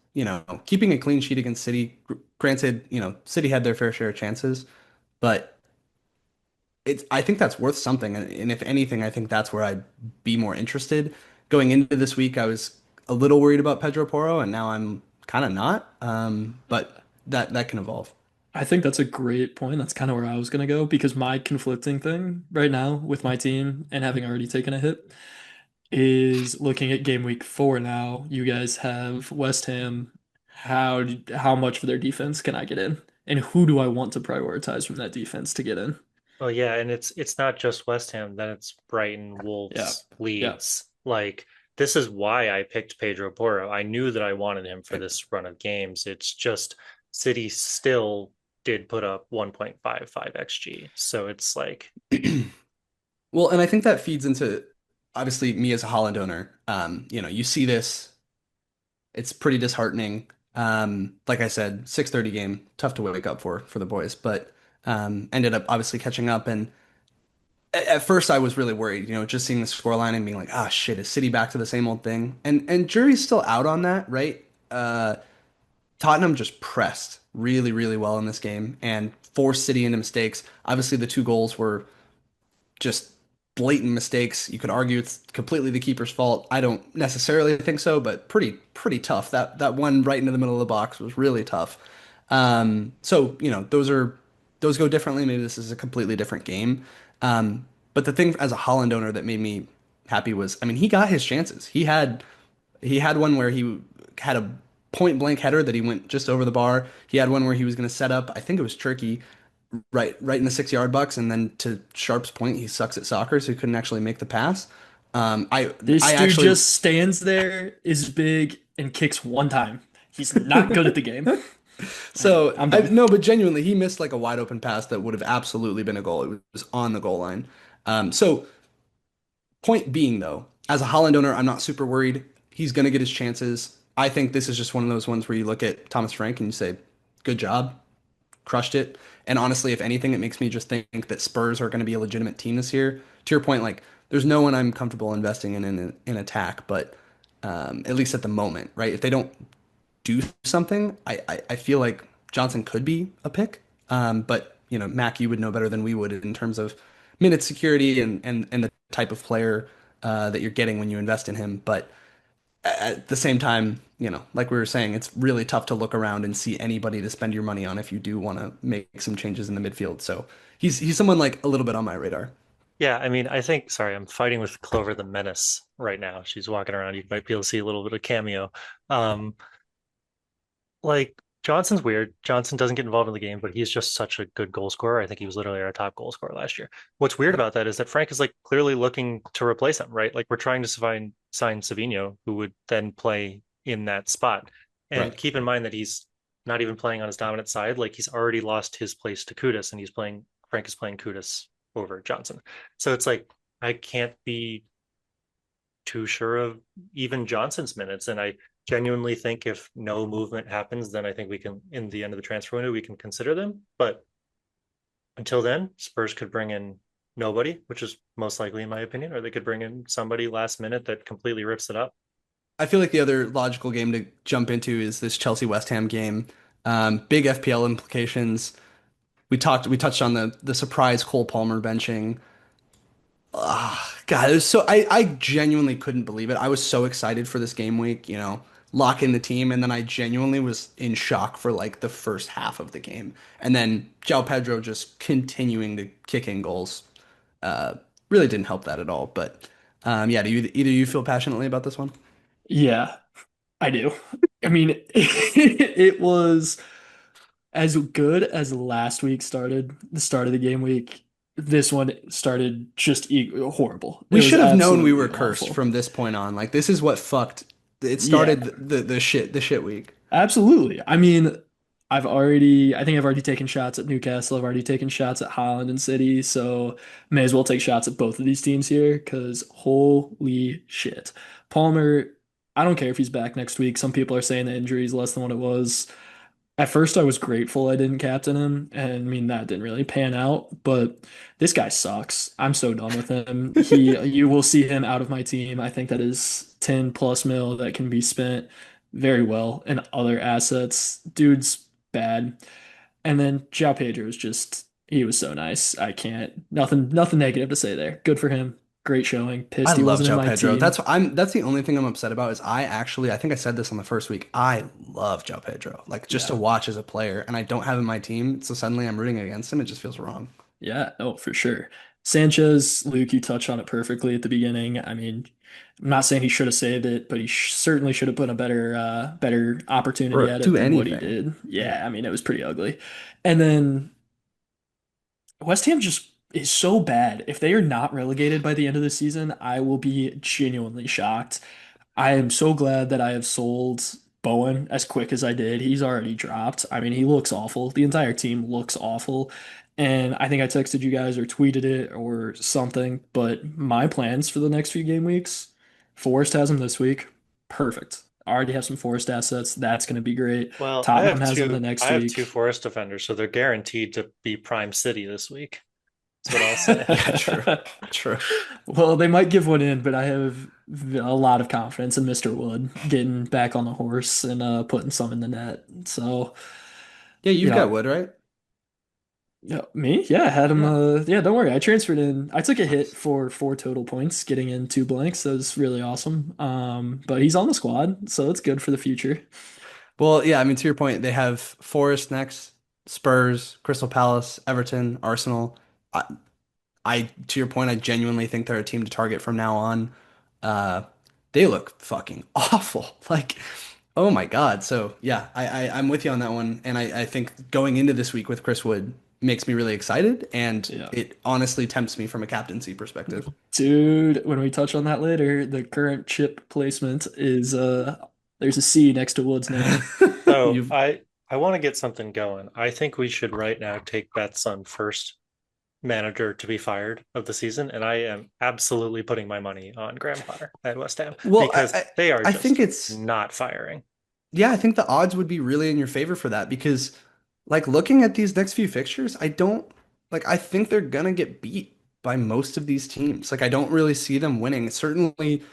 keeping a clean sheet against City, granted, City had their fair share of chances, but I think that's worth something. And if anything, I think that's where I'd be more interested. Going into this week, I was a little worried about Pedro Porro, and now I'm kind of not. But that can evolve. I think that's a great point. That's kind of where I was gonna go because my conflicting thing right now with my team and having already taken a hit is looking at game week 4 now. You guys have West Ham. How much of their defense can I get in? And who do I want to prioritize from that defense to get in? Oh yeah, and it's not just West Ham, then it's Brighton, Yeah. Wolves, Yeah. Leeds. Like this is why I picked Pedro Porro. I knew that I wanted him for this run of games. It's just City still did put up 1.55 XG. So it's like, Well, and I think that feeds into obviously me as a Holland owner. You see this, it's pretty disheartening. Like I said, 6:30 game, tough to wake up for the boys, but ended up obviously catching up. And at first, I was really worried, just seeing the scoreline and being like, ah, shit, is City back to the same old thing? And jury's still out on that, right? Tottenham just pressed really, really well in this game and forced City into mistakes. Obviously, the two goals were just blatant mistakes. You could argue it's completely the keeper's fault. I don't necessarily think so, but pretty tough. That one right into the middle of the box was really tough. So those go differently. Maybe this is a completely different game. But the thing as a Holland owner that made me happy was, I mean, he got his chances. He had one where he had a point blank header that he went just over the bar. He had one where he was going to set up, I think it was Turkey, right in the 6 yard box, and then to Sharp's point, he sucks at soccer, so he couldn't actually make the pass. I This dude actually just stands there, is big, and kicks one time. He's not good at the game. Anyway, so I'm I done. no, but genuinely, he missed like a wide open pass that would have absolutely been a goal. It was on the goal line. So point being though, as a Holland owner, I'm not super worried. He's gonna get his chances. I think this is just one of those ones where you look at Thomas Frank and you say, "Good job, crushed it." And honestly, if anything, it makes me just think that Spurs are going to be a legitimate team this year. To your point, like there's no one I'm comfortable investing in attack, but at least at the moment, right? If they don't do something, I feel like Johnson could be a pick. But Mac, you would know better than we would in terms of minute security and the type of player that you're getting when you invest in him. But at the same time, like we were saying, it's really tough to look around and see anybody to spend your money on if you do want to make some changes in the midfield. So he's someone like a little bit on my radar. yeah, I mean, I think, sorry, I'm fighting with Clover the Menace right now. She's walking around. You might be able to see a little bit of cameo. Um, like Johnson's weird. Johnson doesn't get involved in the game, but he's just such a good goal scorer. I think he was literally our top goal scorer last year. What's weird Yeah. about that is that Frank is like clearly looking to replace him, right? Like we're trying to sign Savino, who would then play in that spot. And Right. keep in mind that he's not even playing on his dominant side. Like he's already lost his place to Kudus, and Frank is playing Kudus over Johnson. So it's like I can't be too sure of even Johnson's minutes. And I genuinely think if no movement happens, then I think we can, in the end of the transfer window, we can consider them. But until then, Spurs could bring in nobody, which is most likely in my opinion, or they could bring in somebody last minute that completely rips it up. I feel like the other logical game to jump into is this Chelsea West Ham game. Big FPL implications. We touched on the surprise Cole Palmer benching. God, it was so I genuinely couldn't believe it. I was so excited for this game week, lock in the team, and then I genuinely was in shock for like the first half of the game. And then João Pedro just continuing to kick in goals. Uh, really didn't help that at all. But yeah, do either you feel passionately about this one? Yeah, I do. I mean, it was as good as last week started, the start of the game week. This one started just horrible. We It was should have known we absolutely were cursed awful. from this point on. Like this is what fucked. It Yeah, started the shit week. absolutely. I think I've already taken shots at Newcastle. I've already taken shots at Holland and City. So may as well take shots at both of these teams here because holy shit. Palmer, I don't care if he's back next week. Some people are saying the injury is less than what it was. At first, I was grateful I didn't captain him, and I mean that didn't really pan out. But this guy sucks. I'm so done with him. You will see him out of my team. I think that is 10 plus mil that can be spent very well in other assets. Dude's bad. And then João Pedro is just he was so nice. I can't nothing negative to say there. Good for him. Great showing. I Pissed he love wasn't in João my Pedro. team. That's the only thing I'm upset about is I think I said this on the first week. I love João Pedro. Like just to Yeah. watch as a player, and I don't have him in my team, so suddenly I'm rooting against him. It just feels wrong. Yeah, no, for sure. Sanchez, Luke, you touched on it perfectly at the beginning. I mean, I'm not saying he should have saved it, but he certainly should have put a better opportunity Or at it do than what he anything. did. Yeah. Yeah, I mean, it was pretty ugly. And then West Ham just is so bad. If they are not relegated by the end of the season, I will be genuinely shocked. I am so glad that I have sold Bowen as quick as I did. He's already dropped. I mean, he looks awful. The entire team looks awful. And I think I texted you guys or tweeted it or something, but my plans for the next few game weeks, Forest has them this week. Perfect. I already have some Forest assets. That's going to be great. Well, Tottenham has them the I next have two week. Forest defenders, so they're guaranteed to be Prime City this week. That's what I'll say. Yeah, true. True. Well, they might give one in, but I have a lot of confidence in Mr. Wood getting back on the horse and putting some in the net. So, Yeah, you you've got know, Wood, right? yeah, me, yeah, I had him. Yeah. Yeah, don't worry, I transferred in. I took a hit for 4 total points, getting in 2 blanks. That was really awesome. But he's on the squad, so it's good for the future. Well, yeah, I mean, to your point, they have Forest next, Spurs, Crystal Palace, Everton, Arsenal. I, to your point, I genuinely think they're a team to target from now on. Uh, they look fucking awful. Like, oh my God. So yeah, I'm with you on that one. And I think going into this week with Chris Wood makes me really excited, and Yeah. it honestly tempts me from a captaincy perspective. Dude, when we touch on that later, the current chip placement is there's a C next to Wood's name. So You've I want to get something going. I think we should right now take bets on first manager to be fired of the season, and I am absolutely putting my money on Graham Potter at West Ham well, because they are I think just it's not firing. yeah, I think the odds would be really in your favor for that because like looking at these next few fixtures, I don't like I think they're gonna get beat by most of these teams. Like I don't really see them winning. Certainly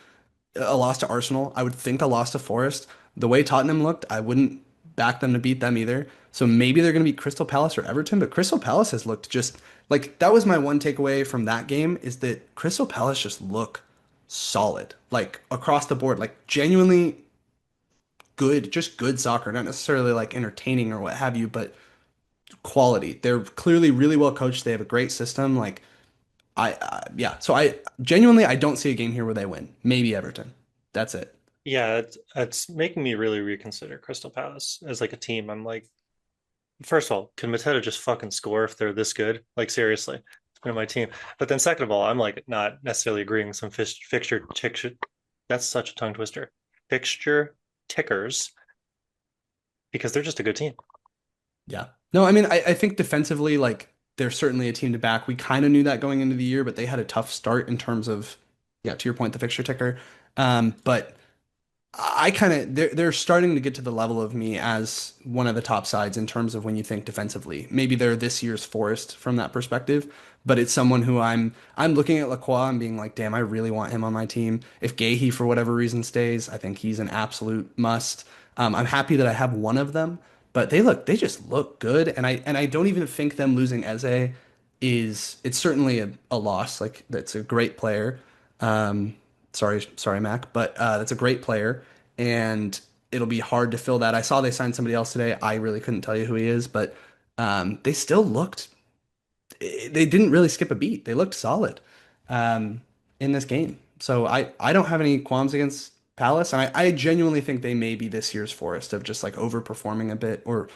a loss to Arsenal. I would think a loss to Forest. The way Tottenham looked, I wouldn't back them to beat them either. So maybe they're going to beat Crystal Palace or Everton, but Crystal Palace has looked just like that was my one takeaway from that game is that Crystal Palace just look solid, like across the board, like genuinely good, just good soccer, not necessarily like entertaining or what have you, but quality. They're clearly really well coached. They have a great system. Like yeah. So I genuinely I don't see a game here where they win. Maybe Everton. That's it. Yeah, it's making me really reconsider Crystal Palace as like a team. I'm like, first of all, can Mateta just fucking score if they're this good? Like seriously, it's been on my team. But then second of all, I'm like not necessarily agreeing with some fixture tick. That's such a tongue twister. Fixture tickers because they're just a good team. Yeah. No, I mean, I think defensively, like, they're certainly a team to back. We kind of knew that going into the year, but they had a tough start in terms of, yeah, to your point, the fixture ticker. But I kind of they're starting to get to the level of me as one of the top sides in terms of when you think defensively. Maybe they're this year's Forest from that perspective, but it's someone who I'm looking at Lacroix and being like, damn, I really want him on my team. If Gahey for whatever reason stays, I think he's an absolute must. I'm happy that I have one of them, but they just look good, and I don't even think them losing Eze is it's certainly a loss. Like that's a great player. Sorry, Mac, but that's a great player, and it'll be hard to fill that. I saw they signed somebody else today. I really couldn't tell you who he is, but they still looked. They didn't really skip a beat. They looked solid um, in this game. So I don't have any qualms against Palace, and I genuinely think they may be this year's Forest of just like overperforming a bit or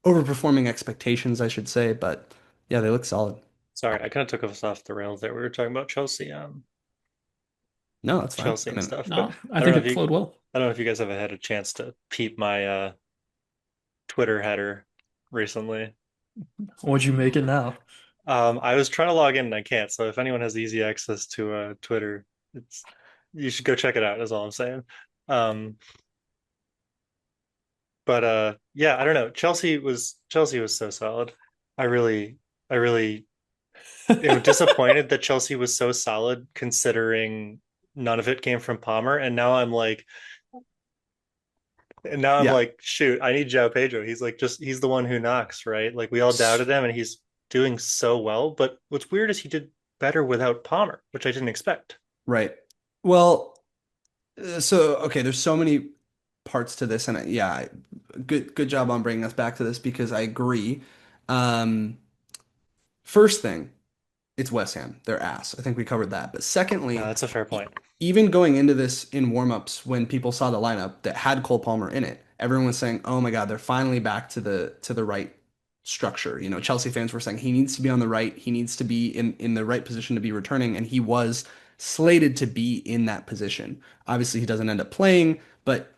overperforming expectations, I should say. But yeah, they look solid. Sorry, I kind of took us off the rails there. We were talking about Chelsea, No, that's fine. Chelsea I and mean, stuff, but No, I I don't think know if it you, flowed well. I don't know if you guys have had a chance to peep my Twitter header recently. What'd you make it now? I was trying to log in and I can't. So if anyone has easy access to Twitter, it's you should go check it out. Is all I'm saying. Um, but yeah, I don't know. Chelsea was so solid. I really am disappointed that Chelsea was so solid considering none of it came from Palmer. And now I'm yeah, like, shoot, I need João Pedro. He's like just he's the one who knocks, right? Like we all doubted him and he's doing so well. But what's weird is he did better without Palmer, which I didn't expect. right. Well, so okay, there's so many parts to this, and good job on bringing us back to this because I agree. Um, First thing, it's West Ham. They're ass. I think we covered that. But secondly, That's a fair e- point. even going into this in warm-ups, when people saw the lineup that had Cole Palmer in it, everyone was saying, "Oh my God, they're finally back to the right structure. You know, Chelsea fans were saying he needs to be on the right, he needs to be in the right position to be returning, and he was slated to be in that position. Obviously, he doesn't end up playing, but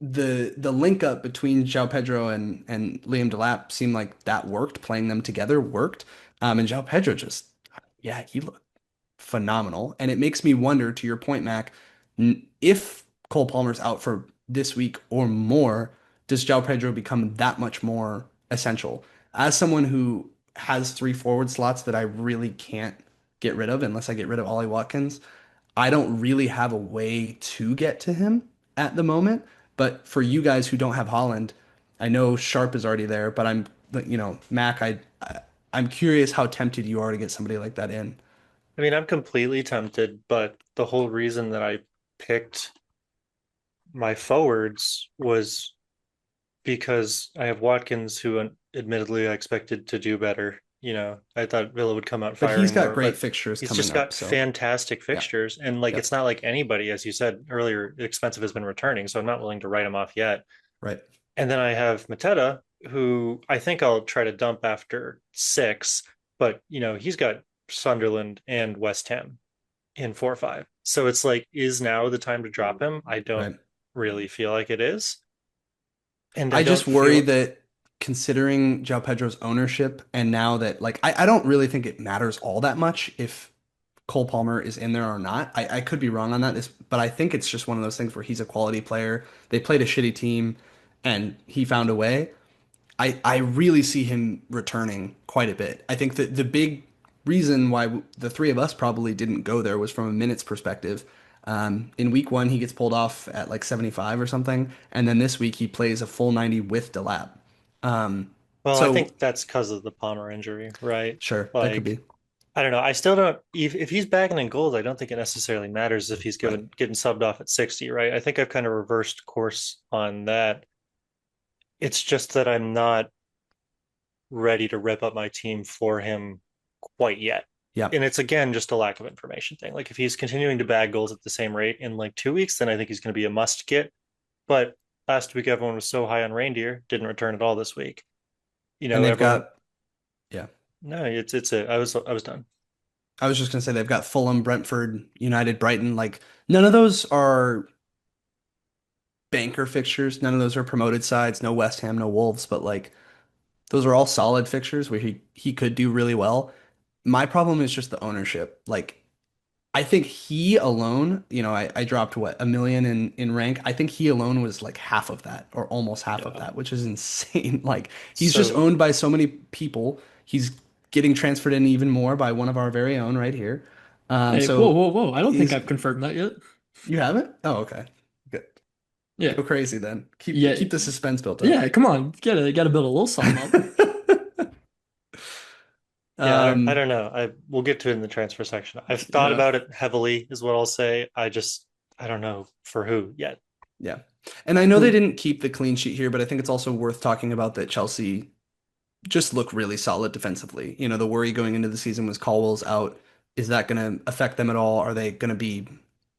the link up between João Pedro and Liam Delap seemed like that worked. Playing them together worked. And João Pedro just, yeah, he looked phenomenal. And it makes me wonder, to your point, Mac, if Cole Palmer's out for this week or more, does João Pedro become that much more essential? As someone who has three forward slots that I really can't get rid of unless I get rid of Ollie Watkins, I don't really have a way to get to him at the moment. But for you guys who don't have Holland, I know Sharp is already there, but Mac, I'm curious how tempted you are to get somebody like that in. I mean, I'm completely tempted, but the whole reason that I picked my forwards was because I have Watkins, who admittedly I expected to do better. I thought Villa would come out But he's firing got more, great but fixtures he's coming just up, got so fantastic yeah. fixtures. And like, it's Yep. not like anybody, as you said earlier, expensive has been returning. So I'm not willing to write him off yet. Right. And then I have Mateta, who I think I'll try to dump after six, but he's got Sunderland and West Ham in 4 or 5. So it's like, is now the time to drop him? I don't Right. really feel like it is. And I I just don't worry feel, that considering João Pedro's ownership and now that like I don't really think it matters all that much if Cole Palmer is in there or not. I could be wrong on that, but I think it's just one of those things where he's a quality player. They played a shitty team and he found a way. I really see him returning quite a bit. I think that the big reason why the three of us probably didn't go there was from a minutes perspective. In week one, he gets pulled off at like 75 or something, and then this week he plays a full 90 with Delap. Um, well, I so think that's because of the Palmer injury, right? sure, that could Like, be I don't know. I still don't, if he's bagging in goals, I don't think it necessarily matters if he's right. getting subbed off at 60, right? I think I've kind of reversed course on that. It's just that I'm not ready to rip up my team for him quite yet. Yeah, And it's again just a lack of information thing. Like, if he's continuing to bag goals at the same rate in like 2 weeks, then I think he's going to be a must get. But last week everyone was so high on reindeer, didn't return at all this week. and they've Everyone. got yeah. No, it's a. I was done. I was just gonna say they've got Fulham, Brentford, United, Brighton. Like none of those are banker fixtures. None of those are promoted sides. No West Ham, no Wolves, but like those are all solid fixtures where he could do really well. My problem is just the ownership. Like I think he alone, I dropped what, 1 million in rank. I think he alone was like half of that or almost half of Yeah. that, which is insane. Like he's just So owned by so many people. He's getting transferred in even more by one of our very own right here. Hey, whoa, So whoa, whoa. I don't think he's I've confirmed that yet. you haven't? Oh, okay. Good. Yeah. Go crazy then. Keep Yeah. keep the suspense built up. Yeah, come on. Gotta build a little something up. yeah, I Um, don't know. We'll get to it in the transfer section. I've thought Yeah. about it heavily, is what I'll say. I don't know for who yet. yeah. And I know they Cool. didn't keep the clean sheet here, but I think it's also worth talking about that Chelsea just look really solid defensively. You know, the worry going into the season was Caldwell's out. Is that going to affect them at all? Are they going to be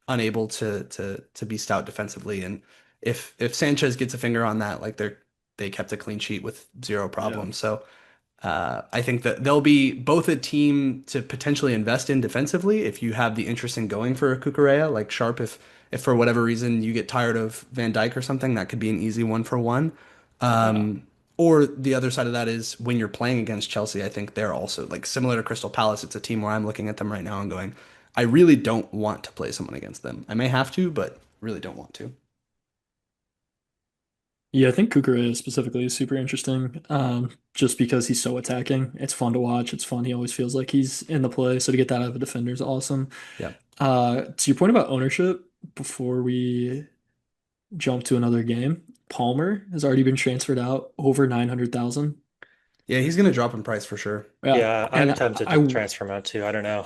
unable to be stout defensively? And if Sanchez gets a finger on that, like they kept a clean sheet with zero Yeah. problems. So I think that they'll be both a team to potentially invest in defensively if you have the interest in going for a Cucurella, like Sharp. If for whatever reason you get tired of Van Dijk or something, that could be an easy one for one. Yeah. Or the other side of that is when you're playing against Chelsea, I think they're also like similar to Crystal Palace. It's a team where I'm looking at them right now and going, I really don't want to play someone against them. I may have to, but really don't want to. Yeah, I think Kukurea specifically is super interesting. Just because he's so attacking. It's fun to watch. It's fun. He always feels like he's in the play. So to get that out of a defender is awesome. Yeah. To your point about ownership, before we jump to another game, Palmer has already been transferred out over 900,000. Yeah, he's going to drop in price for sure. Yeah. Yeah, And I'm tempted to transfer him out too. I don't know.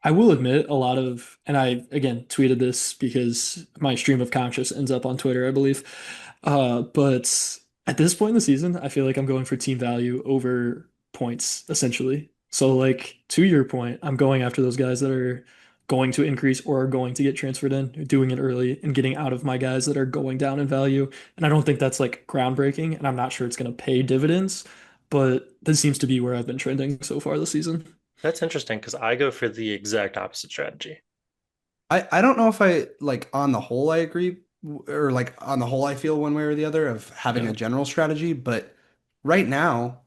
I will admit a lot of, and I again tweeted this because my stream of conscious ends up on Twitter, I believe. But at this point in the season, I feel like I'm going for team value over points, essentially. So, like to your point, I'm going after those guys that are going to increase or are going to get transferred in, doing it early and getting out of my guys that are going down in value. And I don't think that's like groundbreaking, and I'm not sure it's going to pay dividends. but this seems to be where I've been trending so far this season. That's interesting because I go for the exact opposite strategy. I don't know if I like on the whole I agree or like on the whole I feel one way or the other of having a Yeah. general strategy, but right now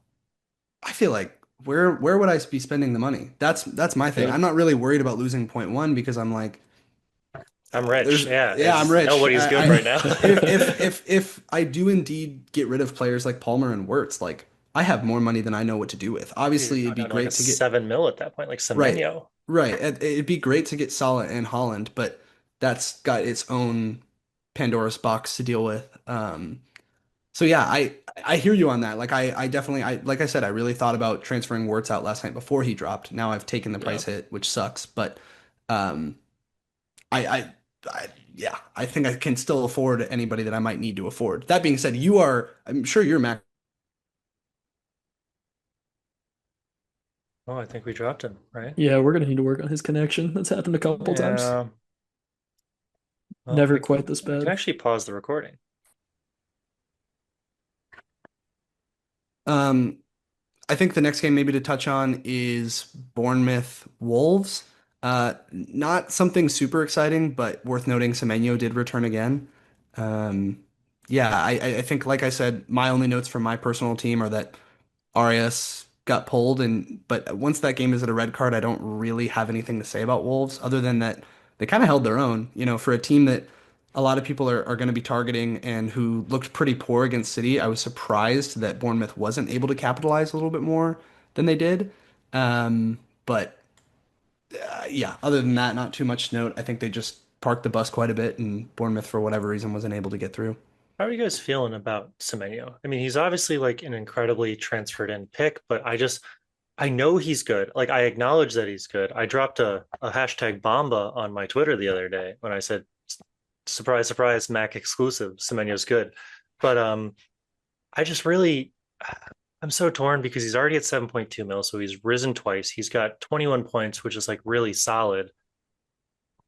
I feel like where would I be spending the money? That's my thing. Yeah. I'm not really worried about losing point one because I'm like I'm rich. there's Yeah, yeah, I'm it's rich. nobody's good I right now. if I do indeed get rid of players like Palmer and Wirtz, like I have more money than I know what to do with. You're Obviously, it'd be down to like a great to get 7 mil at that point, like right, Semenyo. right. It'd be great to get Salah and Holland, but that's got its own Pandora's box to deal with. So yeah, I hear you on that. Like I definitely I like I said, I really thought about transferring Wirtz out last night before he dropped. Now I've taken the Yeah. price hit, which sucks, but um I, I, yeah, I think I can still afford anybody that I might need to afford. That being said, I'm sure you're Mac. Oh, I think we dropped him, right? Yeah, we're gonna need to work on his connection. That's happened a couple times. Yeah. Well, Never quite this we can bad. actually pause the recording. Um, I think the next game maybe to touch on is Bournemouth Wolves. Not something super exciting, but worth noting, Semenyo did return again. Um, yeah, I think, like I said, my only notes from my personal team are that Arias got pulled, and but once that game is at a red card, I don't really have anything to say about Wolves other than that they kind of held their own, for a team that a lot of people are going to be targeting and who looked pretty poor against City. I was surprised that Bournemouth wasn't able to capitalize a little bit more than they did. But yeah, other than that, not too much to note. I think they just parked the bus quite a bit, and Bournemouth, for whatever reason, wasn't able to get through. How are you guys feeling about Semenyo? I mean, he's obviously like an incredibly transferred in pick, but I know he's good. Like I acknowledge that he's good. I dropped a hashtag Bomba on my Twitter the other day when I said, surprise, surprise, Mac exclusive, Semenyo's good. But I just really I'm so torn because he's already at 7.2 mil, so he's risen twice. He's got 21 points, which is like really solid.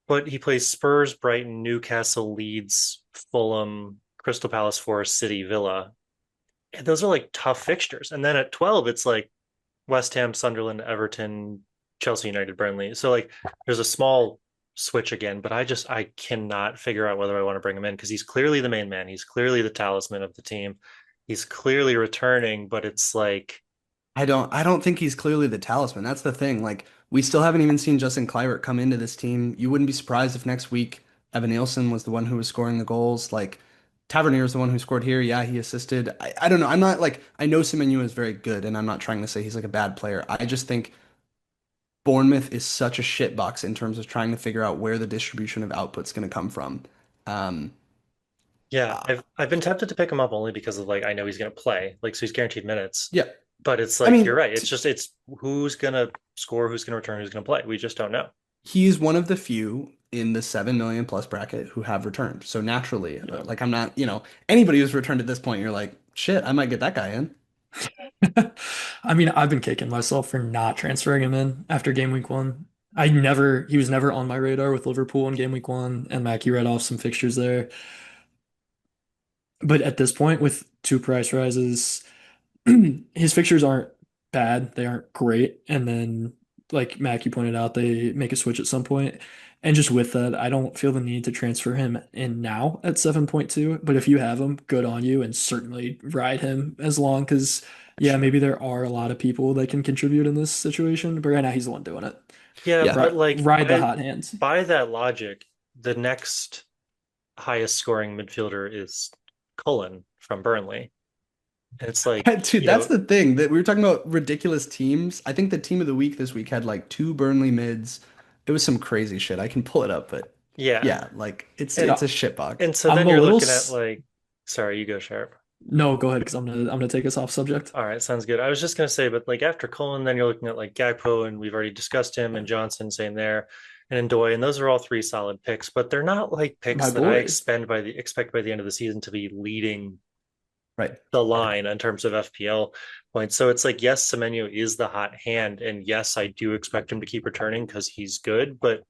But he plays Spurs, Brighton, Newcastle, Leeds, Fulham, Crystal Palace, Forest City, Villa. And those are like tough fixtures. And then at 12, it's like West Ham, Sunderland, Everton, Chelsea United, Burnley. So like there's a small switch again, but I cannot figure out whether I want to bring him in because he's clearly the main man. He's clearly the talisman of the team. He's clearly returning, but it's like, I don't think he's clearly the talisman. That's the thing. Like we still haven't even seen Justin Kluivert come into this team. You wouldn't be surprised if next week Evan Nielsen was the one who was scoring the goals. Like Tavernier is the one who scored here. Yeah, he assisted. I don't know. I'm not like I know Semenyo is very good, and I'm not trying to say he's like a bad player. I just think Bournemouth is such a shitbox in terms of trying to figure out where the distribution of output's going to come from. Um, yeah, uh, I've been tempted to pick him up only because of like I know he's gonna play, like so he's guaranteed minutes. yeah, But it's I like you're mean, right. It's who's gonna score, who's gonna return, who's gonna play. We just don't know. he's one of the few in the 7 million plus bracket who have returned. So naturally, Yeah. like I'm not, anybody who's returned at this point, you're like, shit, I might get that guy in. I mean, I've been kicking myself for not transferring him in after game week one. He was never on my radar with Liverpool in game week one, and Mackie read off some fixtures there. But at this point, with two price rises, his fixtures aren't bad. They aren't great. And then, like Mac, you pointed out, they make a switch at some point. And just with that, I don't feel the need to transfer him in now at 7.2. But if you have him, good on you, and certainly ride him as long because, yeah, maybe there are a lot of people that can contribute in this situation. But right now, he's the one doing it. Yeah, Yeah. but like Ride the hot hands. by that logic, the next highest scoring midfielder is Cullen from Burnley. And it's like, Dude, that's the thing that we were talking about ridiculous teams. I think the team of the week this week had like two Burnley mids. It was some crazy shit. I can pull it up, but yeah. yeah, like it's And it's a shit box. and so I'm then a you're little looking at s- like, sorry, you go sharp. no, go ahead because I'm gonna take us off subject. All right, sounds good. I was just gonna say, but like after Cullen, then you're looking at like Gakpo, and we've already discussed him, and Johnson, same there, and Ndoye, and those are all three solid picks, but they're not like My picks that I boy. expect by the end of the season to be leading Right. the line in terms of FPL points. So it's like, yes, Semenyo is the hot hand, and yes, I do expect him to keep returning because he's good, but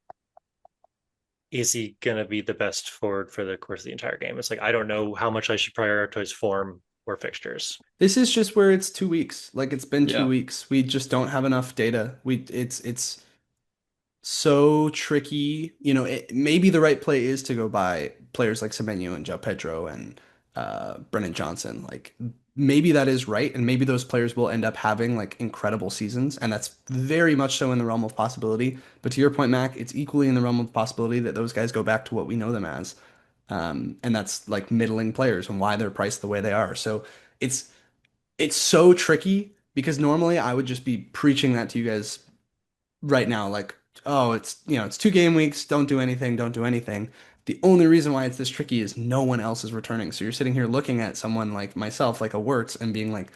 is he gonna be the best forward for the course of the entire game? It's like I don't know how much I should prioritize form or fixtures. This is just where it's 2 weeks. Like it's been two Yeah. weeks. We just don't have enough data. It's so tricky. Maybe the right play is to go buy players like Semenyo and João Pedro and Brennan Johnson. Like maybe that is right, and maybe those players will end up having like incredible seasons, and that's very much so in the realm of possibility. But to your point, Mac, it's equally in the realm of possibility that those guys go back to what we know them as, and that's like middling players and why they're priced the way they are. So it's it's so tricky because normally I would just be preaching that to you guys right now, like, oh, it's 2 game weeks, don't do anything, don't do anything. The only reason why it's this tricky is no one else is returning. So you're sitting here looking at someone like myself, like a Wirtz, and being like,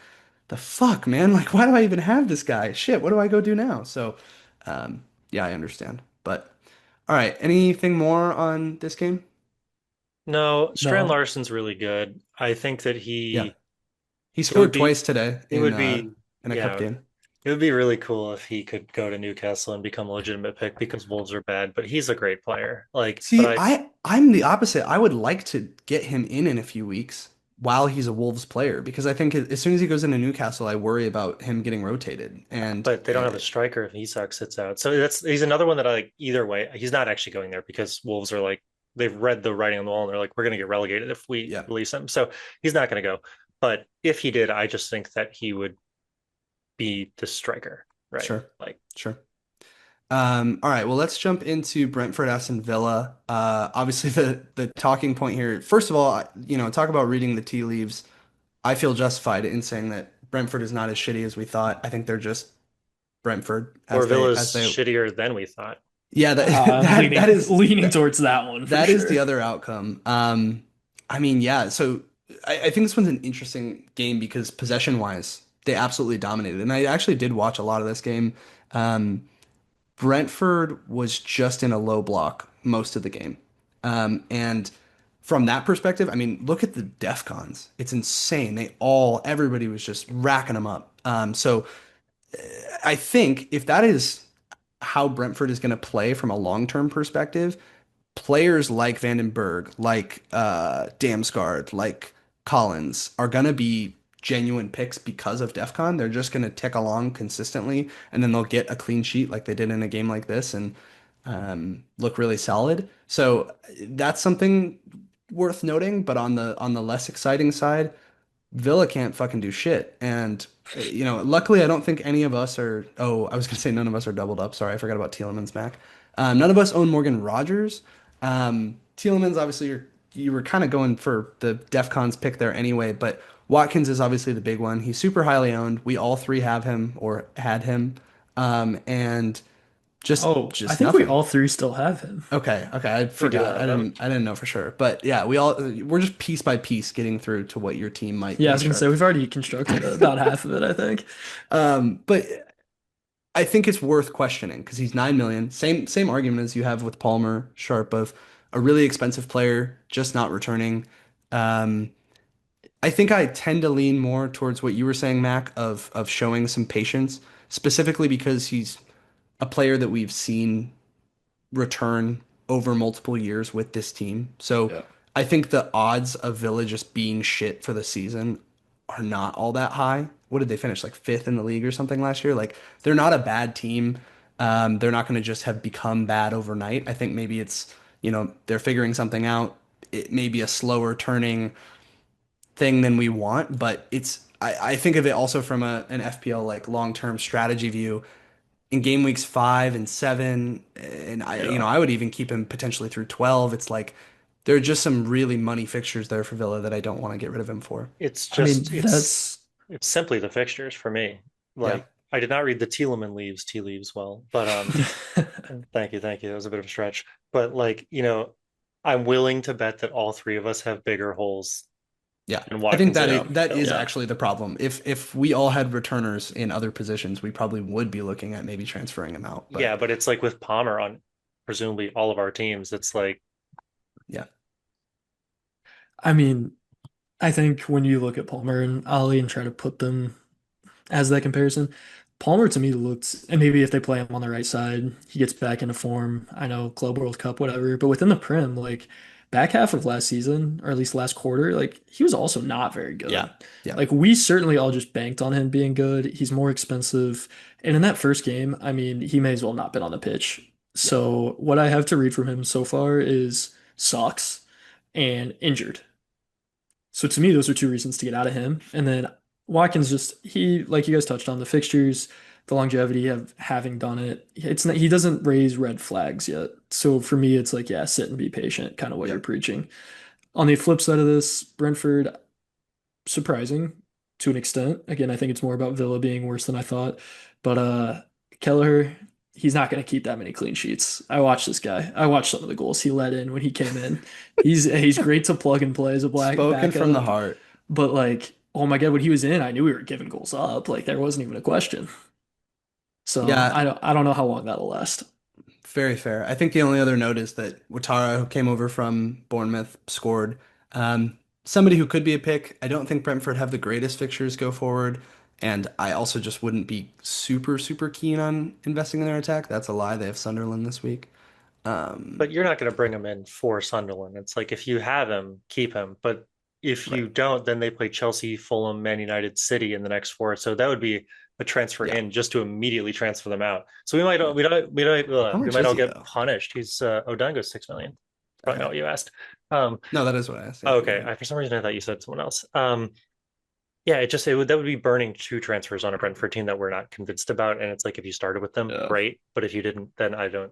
the fuck, man? Like, why do I even have this guy? Shit, what do I go do now? So, yeah, I understand. But all right, anything more on this game? No, Strand No. Larson's really good. I think that Yeah, he he it would scored be twice today it would be in a cup yeah, game. it would be really cool if he could go to Newcastle and become a legitimate pick because Wolves are bad, but he's a great player. Like, but See, I'm the opposite. I would like to get him in a few weeks while he's a Wolves player because I think as soon as he goes into Newcastle, I worry about him getting rotated. And they don't have a striker if Isak sits out. So he's another one that I like either way. He's not actually going there because Wolves are like they've read the writing on the wall and they're like, we're gonna get relegated if we yeah, release him. So he's not gonna go. But if he did, I just think that he would be the striker, right? sure, Like sure. All right, well, let's jump into Brentford Aston Villa. Obviously, the talking point here, first of all, talk about reading the tea leaves. I feel justified in saying that Brentford is not as shitty as we thought. I think they're just Brentford or as Villa's they shittier than we thought. yeah, that I'm that that leaning is leaning that towards that one for that is the sure. other outcome. I mean, yeah, so I think this one's an interesting game because possession wise, they absolutely dominated. And I actually did watch a lot of this game. Um, Brentford was just in a low block most of the game. And from that perspective, I mean, look at the def cons. It's insane. Everybody was just racking them up. So I think if that is how Brentford is going to play from a long-term perspective, players like Vandenberg, like Damsgaard, like Collins are gonna be genuine picks because of DEF CON. They're just gonna tick along consistently, and then they'll get a clean sheet like they did in a game like this and look really solid. So that's something worth noting. But on the less exciting side, Villa can't fucking do shit. And luckily, I don't think any of us are. Oh, I was gonna say none of us are doubled up. Sorry, I forgot about Tielemans, Mac. None of us own Morgan Rogers. Tielemans, obviously, you were kind of going for the DefCons pick there anyway, but Watkins is obviously the big one. He's super highly owned. We all three have him or had him, and Oh, I just think we nothing. all three still have him. Okay, okay, I We do forgot. have him. I didn't know for sure. But yeah, we're just piece by piece getting through to what your team might Yeah, I was gonna say construct. we've already constructed about half of it, I think. But I think it's worth questioning because he's 9 million. Same argument as you have with Palmer Sharp of a really expensive player just not returning. Um, I think I tend to lean more towards what you were saying, Mac, of showing some patience, specifically because he's a player that we've seen return over multiple years with this team. So Yeah. I think the odds of Villa just being shit for the season are not all that high. What did they finish? Like fifth in the league or something last year? Like they're not a bad team. They're not going to just have become bad overnight. I think maybe they're figuring something out. It may be a slower turning thing than we want, but I think of it also from an FPL like long-term strategy view in game weeks 5 and 7, and Yeah. I would even keep him potentially through 12. It's like there are just some really money fixtures there for Villa that I don't want to get rid of him for. It's I mean, just that's it's simply the fixtures for me. Yeah. Like I did not read the Tielemans tea leaves well, but thank you. That was a bit of a stretch. But like, I'm willing to bet that all three of us have bigger holes Yeah. than I think Watkins that and yeah. that is Villa. Yeah. actually the problem. If we all had returners in other positions, we probably would be looking at maybe transferring him out. Yeah, But but it's like with Palmer on presumably all of our teams, it's like yeah. I mean, I think when you look at Palmer and Ali and try to put them as that comparison, Palmer to me looks, and maybe if they play him on the right side, he gets back into form. I know Club World Cup, whatever, but within the Prem, like back half of last season, or at least last quarter, like he was also not very Yeah. good. Yeah. Like we certainly all just banked on him being good. He's more expensive. And in that first game, I mean, he may as well not been on the pitch. Yeah. So what I have to read from him so far is sucks and injured. So to me, those are two reasons to get out of him. And then Watkins just he like you guys touched on the fixtures, the longevity of having done it. It's not he doesn't raise red flags yet. So for me, it's like, yeah, sit and be patient, kind of what Yeah. you're preaching. On the flip side of this, Brentford, surprising to an extent. Again, I think it's more about Villa being worse than I thought. But Kelleher, he's not going to keep that many clean sheets. I watched this guy. I watched some of the goals he let in when he came in. He's great to plug and play as a black Spoken from the backup. heart. But like, oh my God, when he was in, I knew we were giving goals up. Like there wasn't even a question. So Yeah, I don't know how long that'll last. very fair. I think the only other note is that Ouattara, who came over from Bournemouth, scored. Somebody who could be a pick. I don't think Brentford have the greatest fixtures go forward, and I also just wouldn't be super, super keen on investing in their attack. That's a lie. They have Sunderland this week. But you're not going to bring him in for Sunderland. It's like if you have him, keep him. But if Right. you don't, then they play Chelsea, Fulham, Man United, City in the next four. So that would be a transfer Yeah. in just to immediately transfer them out. So Yeah. How we much might is all he get though? punished. He's Odango's 6 million. Probably not Okay. what you asked. Um, No, that is what I asked. Yeah, oh, you're okay. right. For some reason I thought you said someone else. Yeah, it would that would be burning two transfers on a Brentford team that we're not convinced about. And it's like if you started with them, Yeah. great. But if you didn't, then I don't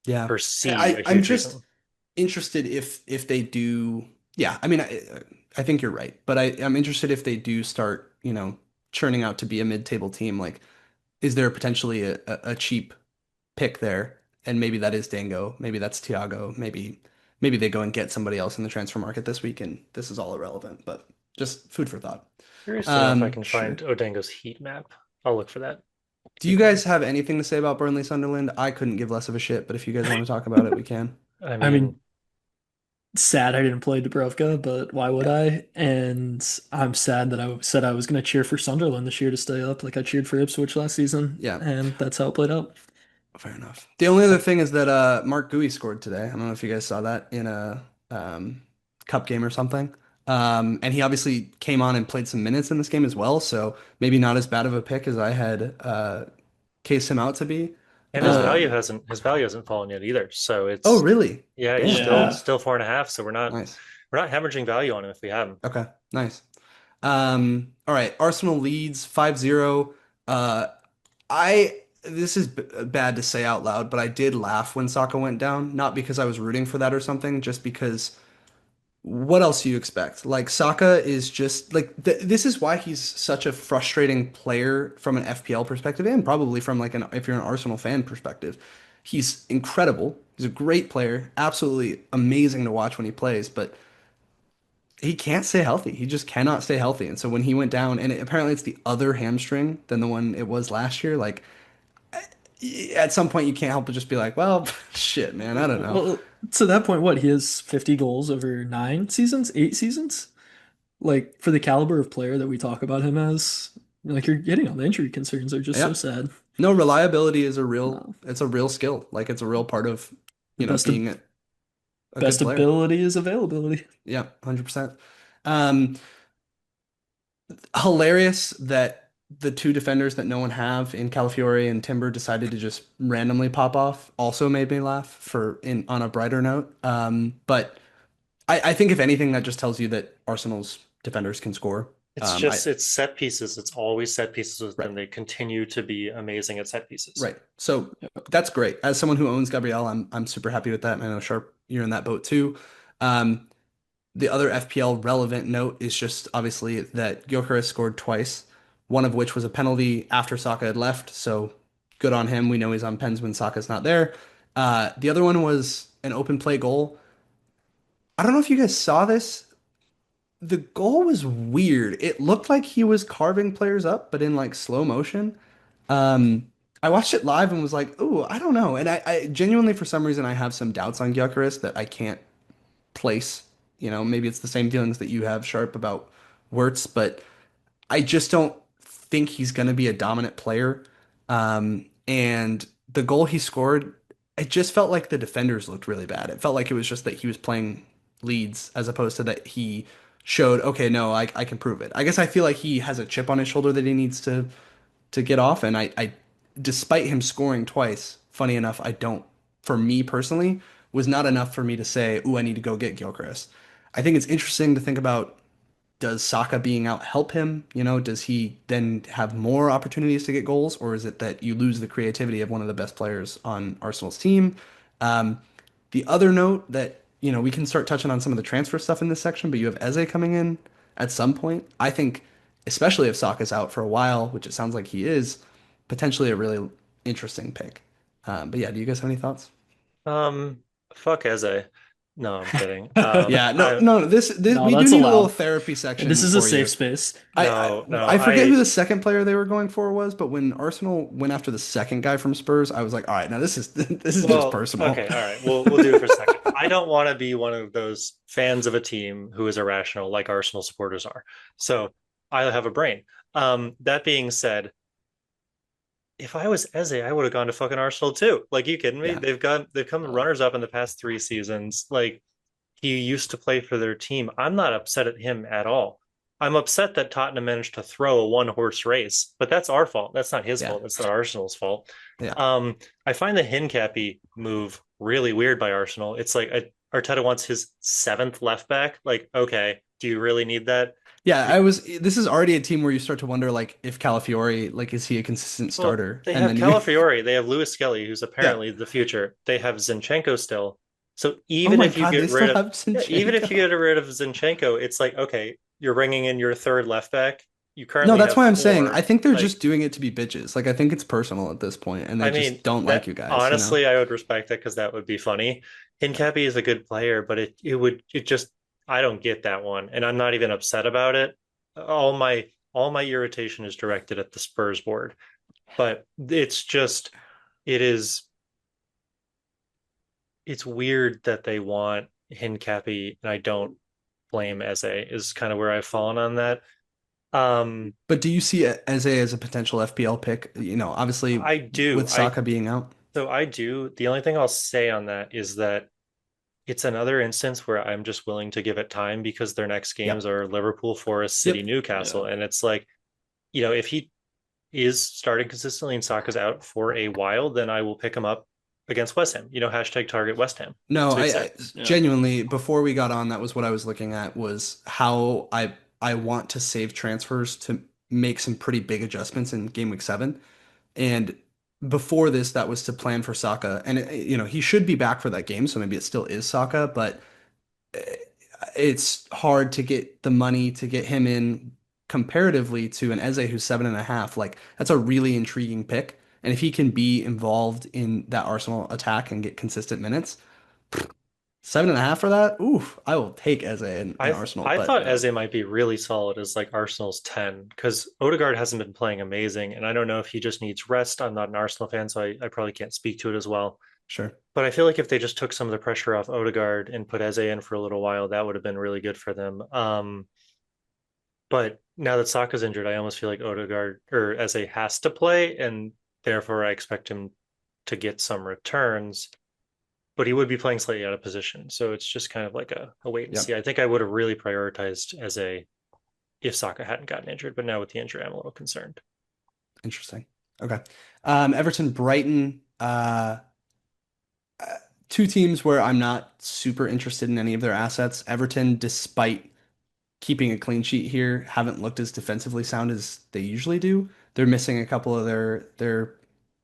Yeah. foresee a I'm huge just reason. interested if they do. Yeah, I mean, I think you're right, but I'm interested if they do start, churning out to be a mid-table team. Like, is there potentially a cheap pick there? And maybe that is Dango, maybe that's Thiago, maybe they go and get somebody else in the transfer market this week, and this is all irrelevant, but just food for thought. Curious to know if I can find Sure. Odango's heat map. I'll look for that. Do you Keep going. guys have anything to say about Burnley Sunderland? I couldn't give less of a shit, but if you guys want to talk about it, we can. I I mean, mean, sad I didn't play Dubrovka, but why would Yeah. I? And I'm sad that I said I was going to cheer for Sunderland this year to stay up, like I cheered for Ipswich last season, Yeah. and that's how it played out. Fair enough. The only other thing is that Mark Gui scored today. I don't know if you guys saw that in a cup game or something. And he obviously came on and played some minutes in this game as well, so maybe not as bad of a pick as I had cased him out to be. and Yeah. his value hasn't fallen yet either. So Oh, it's really? yeah, he's Damn. still Okay. Yeah. still 4.5. So Nice. we're not hemorrhaging value on him if we have him. Okay. Nice. All right. Arsenal leads 5-0. Uh, this is bad to say out loud, but I did laugh when Saka went down, not because I was rooting for that or something, just because what else do you expect? Like Saka is just like this is why he's such a frustrating player from an FPL perspective and probably from like an if you're an Arsenal fan perspective. He's incredible. He's a great player, absolutely amazing to watch when he plays, but he can't stay healthy. He just cannot stay healthy. And so when he went down, and apparently it's the other hamstring than the one it was last year, like at some point you can't help but just be like, well, shit, man, I don't know. Well, to that point, what? He has 50 goals over 9 seasons, 8 seasons? Like, for the caliber of player that we talk about him as, like, you're getting on the injury concerns are just so Yeah. sad. No, reliability is No. it's a real skill. Like it's a real part of, The being a good best player. ability is availability. Yeah, 100%. Um, Hilarious that the two defenders that no one have in Calafiore and Timber decided to just randomly pop off also made me laugh for in on a brighter note. But I think if anything, that just tells you that Arsenal's defenders can score. I It's set pieces. It's always set pieces with right. them. They continue to be amazing at set pieces. Right. So that's great. As someone who owns Gabrielle, I'm super happy with that. And I know Sharp, you're in that boat too. Um, the other FPL relevant note is just obviously that Gyökeres scored twice, one of which was a penalty after Saka had left. So good on him. We know he's on pens when Saka's not there. The other one was an open play goal. I don't know if you guys saw this. The goal was weird. It looked like he was carving players up, but in like slow motion. Um, I watched it live and was like, "Ooh, I don't know." And I genuinely, for some reason, I have some doubts on Gyökeres that I can't place. Maybe it's the same feelings that you have, Sharp, about Wirtz, but I just don't think he's going to be a dominant player. And the goal he scored, it just felt like the defenders looked really bad. It felt like it was just that he was playing leads as opposed to that he showed, okay, no, I can prove it. I guess I feel like he has a chip on his shoulder that he needs to get off. And despite him scoring twice, funny enough, I don't, for me personally, was not enough for me to say, ooh, I need to go get Gilchrist. I think it's interesting to think about, does Saka being out help him? You know, does he then have more opportunities to get goals, or is it that you lose the creativity of one of the best players on Arsenal's team? Um, the other note that, we can start touching on some of the transfer stuff in this section, but you have Eze coming in at some point. I think, especially if Saka's out for a while, which it sounds like he is, potentially a really interesting pick. But yeah, do you guys have any thoughts? Um, fuck Eze. No, I'm kidding. Yeah, no, I no, this No, we do that's need a little allowed. therapy This section is a for safe you. space. no, no, I forget who I the second player they were going for was, but when Arsenal went after the second guy from Spurs, I was like, all right, now this is this is just well, personal. okay, all right. We'll do it for a second. I don't want to be one of those fans of a team who is irrational like Arsenal supporters are. So I have a brain. That being said, if I was Eze, I would have gone to fucking Arsenal too. Like, you kidding me? Yeah. They've come runners up in the past 3 seasons. Like, he used to play for their team. I'm not upset at him at all. I'm upset that Tottenham managed to throw a one horse race, but that's our fault. That's not his Yeah. fault. That's not Arsenal's fault. Yeah. I find the Hincapi move really weird by Arsenal. It's like Arteta wants his seventh left back. Like, okay, do you really need that? Yeah, this is already a team where you start to wonder like if Calafiori, like is he a consistent Well, starter? they And have then you Calafiori, they have Lewis Skelly, who's Yeah. apparently the future. They have Zinchenko still. So Oh even my if you God, they get still rid of, have yeah, even if you Zinchenko. get rid of Zinchenko, it's like, okay, you're bringing in your third left back. You No, currently that's have why I'm saying I four. think they're Like, just doing it to be bitches. Like I think it's personal at this point and they I mean, just don't like that you guys. honestly, I would respect that because that would be funny. Hincapi is a good player, but it just I don't get that one, and I'm not even upset about it. All my irritation is directed at the Spurs board, but it is it's weird that they want Hincapi, and I don't blame Eze is kind of where I've fallen on that. Um, But do you see Eze as a potential FPL pick? Obviously I do. with Saka being out. I do. The only thing I'll say on that is that it's another instance where I'm just willing to give it time because their next games Yep. are Liverpool, Forest, City, Yep. Newcastle. Yeah. And it's like, if he is starting consistently and Saka's out for a while, then I will pick him up against West Ham. Hashtag target West Ham. No, That's what he'd say. I Yeah. genuinely before we got on, that was what I was looking at was how I want to save transfers to make some pretty big adjustments in game week 7. And before this, that was to plan for Saka. And he should be back for that game, so maybe it still is Saka, but it's hard to get the money to get him in comparatively to an Eze who's 7.5. Like that's a really intriguing pick. And if he can be involved in that Arsenal attack and get consistent minutes, 7.5 for that, oof, I will take Eze in Arsenal. I But thought Eze might be really solid as like Arsenal's 10 because Odegaard hasn't been playing amazing. And I don't know if he just needs rest. I'm not an Arsenal fan, so I probably can't speak to it as well. sure. But I feel like if they just took some of the pressure off Odegaard and put Eze in for a little while, that would have been really good for them. But now that Saka's injured, I almost feel like Odegaard or Eze has to play, and therefore I expect him to get some returns. But he would be playing slightly out of position, so it's just kind of like a wait and Yep. see. I think I would have really prioritized Eze if Saka hadn't gotten injured, but now with the injury, I'm a little concerned. Interesting. Okay. Everton, Brighton, two teams where I'm not super interested in any of their assets. Everton, despite keeping a clean sheet here, haven't looked as defensively sound as they usually do. They're missing a couple of their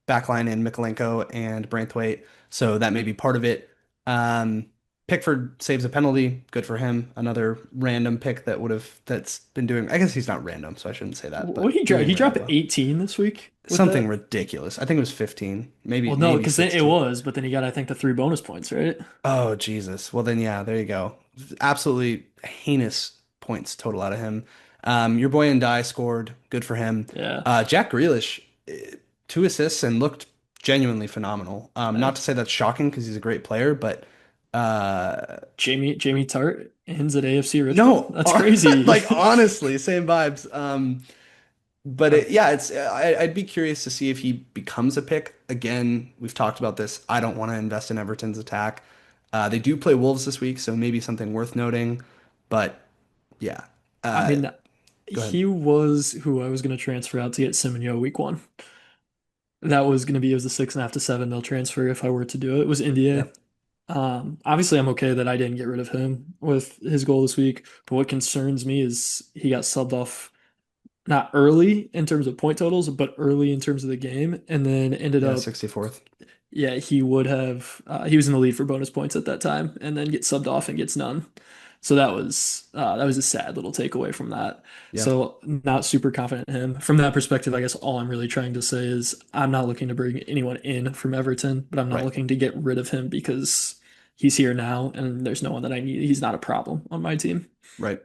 backline in Mikolenko and Branthwaite, so that may be part of it. Um, Pickford saves a penalty, good for him. Another random pick that's been doing. I guess he's not random, so I shouldn't say that, What but he dropped? doing He really dropped well. 18 this week with Something that. ridiculous. I think it was 15, maybe Well, no, maybe because then it 16. was, but then he got, I think, the 3 bonus points, right? Oh, Jesus. Well, then, yeah, there you go. Absolutely heinous points total out of him. Your boy Ndai scored. Good for him. Yeah. Jack Grealish, 2 assists and looked genuinely phenomenal. Yeah. Not to say that's shocking because he's a great player, but uh, Jamie Tart ends at AFC Richmond. no, That's crazy. like honestly, same vibes. But Um, yeah, I'd be curious to see if he becomes a pick. again, we've talked about this. I don't want to invest in Everton's attack. They do play Wolves this week, so maybe something worth noting. But yeah, I uh, mean, go ahead. he was who I was going to transfer out to get Semenyo week one. That was going to be, it was a 6.5 to 7 mil transfer if I were to do it. It was Yeah, India. Obviously, I'm okay that I didn't get rid of him with his goal this week. But what concerns me is he got subbed off not early in terms of point totals, but early in terms of the game, and then ended yeah, up, 64th. yeah, he would have, he was in the lead for bonus points at that time, and then gets subbed off and gets none. So that was a sad little takeaway from that. Yeah, So not super confident in him. From that perspective, I guess all I'm really trying to say is I'm not looking to bring anyone in from Everton, but I'm not right, looking to get rid of him because he's here now and there's no one that I need. He's not a problem on my team. right.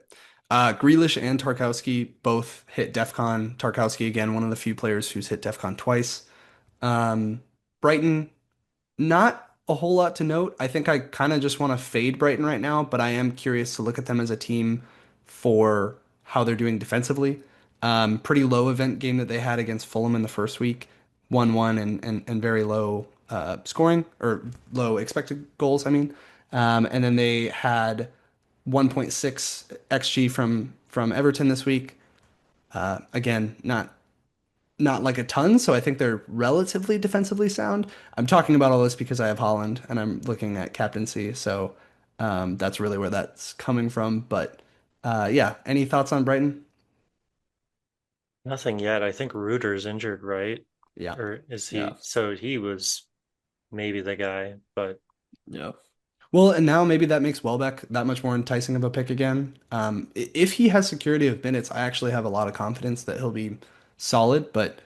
Grealish and Tarkowski both hit DEFCON. Tarkowski, again, one of the few players who's hit DEFCON twice. Um, Brighton, not a whole lot to note. I think I kind of just want to fade Brighton right now, but I am curious to look at them as a team for how they're doing defensively. Pretty low event game that they had against Fulham in the first week, 1-1 and very low scoring or low expected goals, I mean. And then they had 1.6 XG from Everton this week. Again, not like a ton, so I think they're relatively defensively sound. I'm talking about all this because I have Holland and I'm looking at captaincy, so that's really where that's coming from. But yeah, any thoughts on Brighton? Nothing yet. I think Reuter's injured, right? Yeah. Or is Yeah. he? So he was maybe the guy, but Yeah. Well, and now maybe that makes Welbeck that much more enticing of a pick again. If he has security of minutes, I actually have a lot of confidence that he'll be solid. But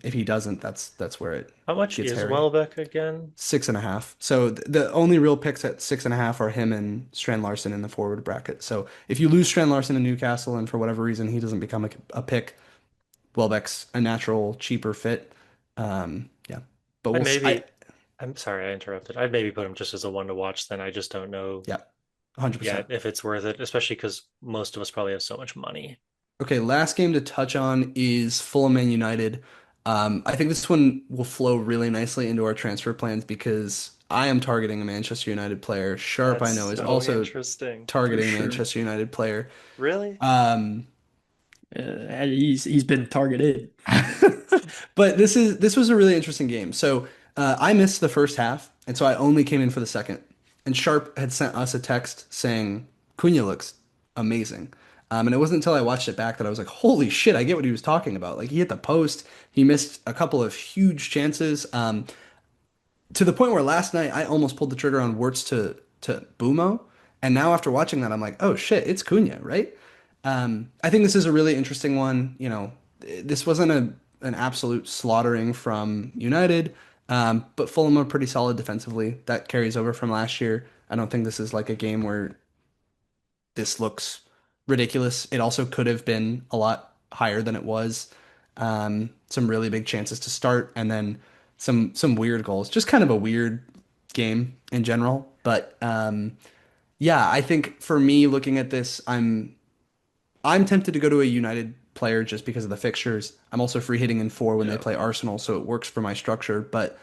if he doesn't, that's where it how much gets is hairy. Welbeck again? 6.5. So the only real picks at 6.5 are him and Strand Larson in the forward bracket. So if you lose Strand Larson in Newcastle and for whatever reason he doesn't become a pick, Welbeck's a natural cheaper fit. Yeah, but I'd we'll. I maybe, I'm sorry I interrupted. I'd maybe put him just as a one to watch then. I just don't know Yeah, 100%. yet if it's worth it, especially because most of us probably have so much money. Okay, last game to touch on is Fulham and United. I think this one will flow really nicely into our transfer plans because I am targeting a Manchester United player. Sharp, That's I know, is so also interesting. For targeting a sure. Manchester United player. Really? Um, He's been targeted. but this was a really interesting game. So I missed the first half, and so I only came in for the second. And Sharp had sent us a text saying Cunha looks amazing. And it wasn't until I watched it back that I was like, holy shit, I get what he was talking about. Like he hit the post, he missed a couple of huge chances. To the point where last night I almost pulled the trigger on Wirtz to Bumo, and now after watching that, I'm like, oh shit, it's Cunha, right? I think this is a really interesting one. You know, this wasn't an absolute slaughtering from United, but Fulham are pretty solid defensively. That carries over from last year. I don't think this is like a game where this looks ridiculous. It also could have been a lot higher than it was. Some really big chances to start, and then some weird goals. Just kind of a weird game in general. But yeah, I think for me looking at this, I'm tempted to go to a United player just because of the fixtures. I'm also free hitting in four when they Yeah. play Arsenal, so it works for my structure. But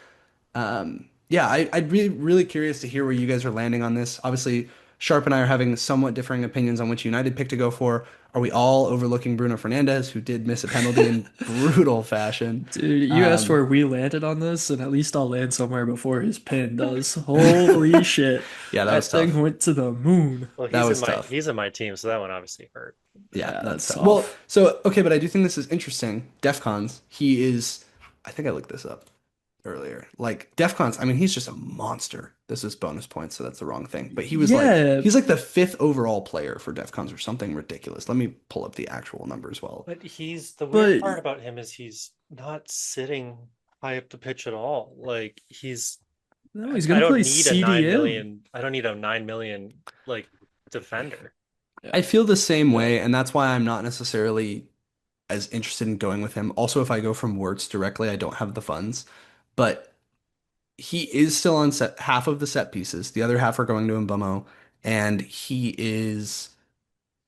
yeah, I'd really curious to hear where you guys are landing on this. Obviously, Sharp and I are having somewhat differing opinions on which United pick to go for. Are we all overlooking Bruno Fernandes, who did miss a penalty in brutal fashion? Dude, you asked Um, where we landed on this, and at least I'll land somewhere before his pin does. Holy shit. yeah, that was That thing tough. went to the moon. Well, That was tough. he's in my team, so that one obviously hurt. Yeah, Yeah, that's that's tough. Well, tough. so okay, but I do think this is interesting. DEFCONs, he is. I think I looked this up earlier. Like DEFCONs, I mean, he's just a monster. This is bonus points, so that's the wrong thing. But Yeah, he's like the fifth overall player for DEFCONs or something ridiculous. Let me pull up the actual numbers well. But he's the weird but part about him is he's not sitting high up the pitch at all. Like no, he's I gonna don't play need a 9 CDM. million. I don't need a 9 million like defender. I Yeah, feel the same yeah. way, and that's why I'm not necessarily as interested in going with him. Also, if I go from Wirtz directly, I don't have the funds. But he is still on set half of the set pieces. The other half are going to Mbamo, and he is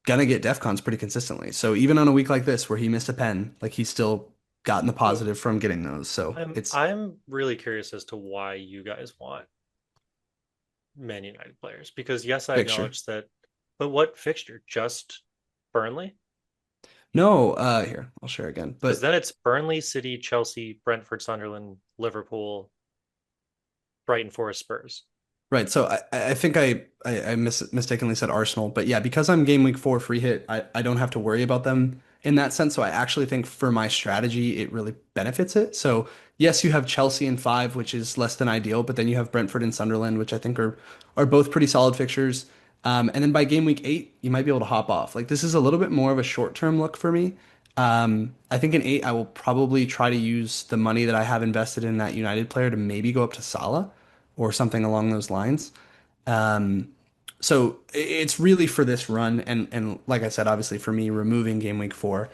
gonna get DEF CONs pretty consistently. So even on a week like this where he missed a pen, like he's still gotten the So positive from getting those. So it's I'm really curious as to why you guys want Man United players because yes, I fixture. acknowledge that, but what fixture? Just Burnley? No, here, I'll share again. Because But then it's Burnley, City, Chelsea, Brentford, Sunderland, Liverpool, Brighton, Forest, Spurs. right. So I think I mistakenly said Arsenal, but yeah, because I'm game week 4 free hit, I don't have to worry about them in that sense. So I actually think for my strategy, it really benefits it. So yes, you have Chelsea in 5, which is less than ideal, but then you have Brentford and Sunderland, which I think are both pretty solid fixtures. And then by game week 8, you might be able to hop off. Like this is a little bit more of a short-term look for me. I think in 8, I will probably try to use the money that I have invested in that United player to maybe go up to Salah or something along those lines. Um, so it's really for this run, and like I said, obviously for me, removing game week 4.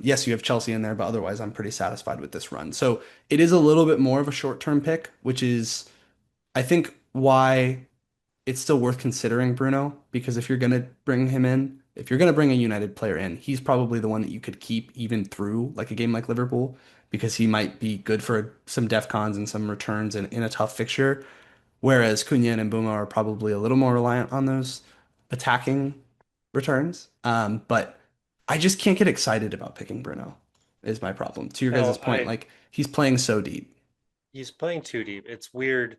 Yes, you have Chelsea in there, but otherwise, I'm pretty satisfied with this run. So it is a little bit more of a short-term pick, which is, I think, why it's still worth considering Bruno, because if you're going to bring him in, if you're going to bring a United player in, he's probably the one that you could keep even through like a game like Liverpool, because he might be good for some def cons and some returns in a tough fixture. Whereas Cunha and Mbuma are probably a little more reliant on those attacking returns. But I just can't get excited about picking Bruno, is my problem. To your guys' No, point, I like he's playing so deep. he's playing too deep. It's weird.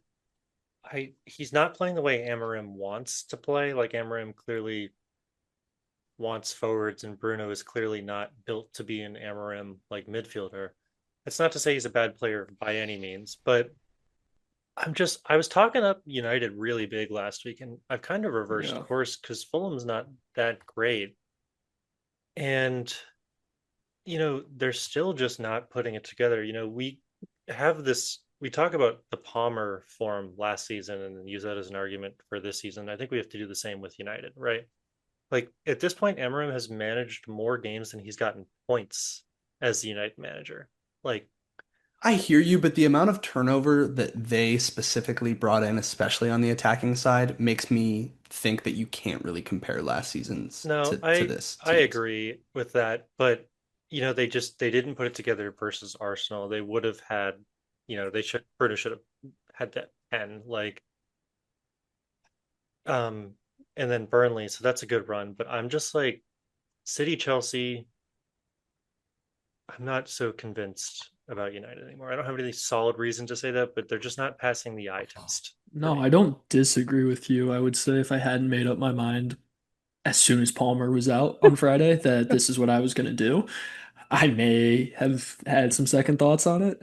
I He's not playing the way Amarim wants to play. Like Amarim clearly wants forwards, and Bruno is clearly not built to be an Amarim like midfielder. It's not to say he's a bad player by any means, but I was talking up United really big last week, and I've kind of reversed Yeah. course because Fulham's not that great, and they're still just not putting it together. We talk about the Palmer form last season and then use that as an argument for this season. I think we have to do the same with United, right? Like at this point, Emery has managed more games than he's gotten points as the United manager. Like, I hear you, but the amount of turnover that they specifically brought in, especially on the attacking side, makes me think that you can't really compare last season's no, to this I team's. agree with that, but they didn't put it together versus Arsenal. They would have had, they should Bruno should have had that pen um and then Burnley, so that's a good run, but I'm just like City Chelsea, I'm not so convinced about United anymore. I don't have any solid reason to say that, but they're just not passing the eye test for No, me. I don't disagree with you. I would say if I hadn't made up my mind as soon as Palmer was out on Friday that this is what I was going to do, I may have had some second thoughts on it.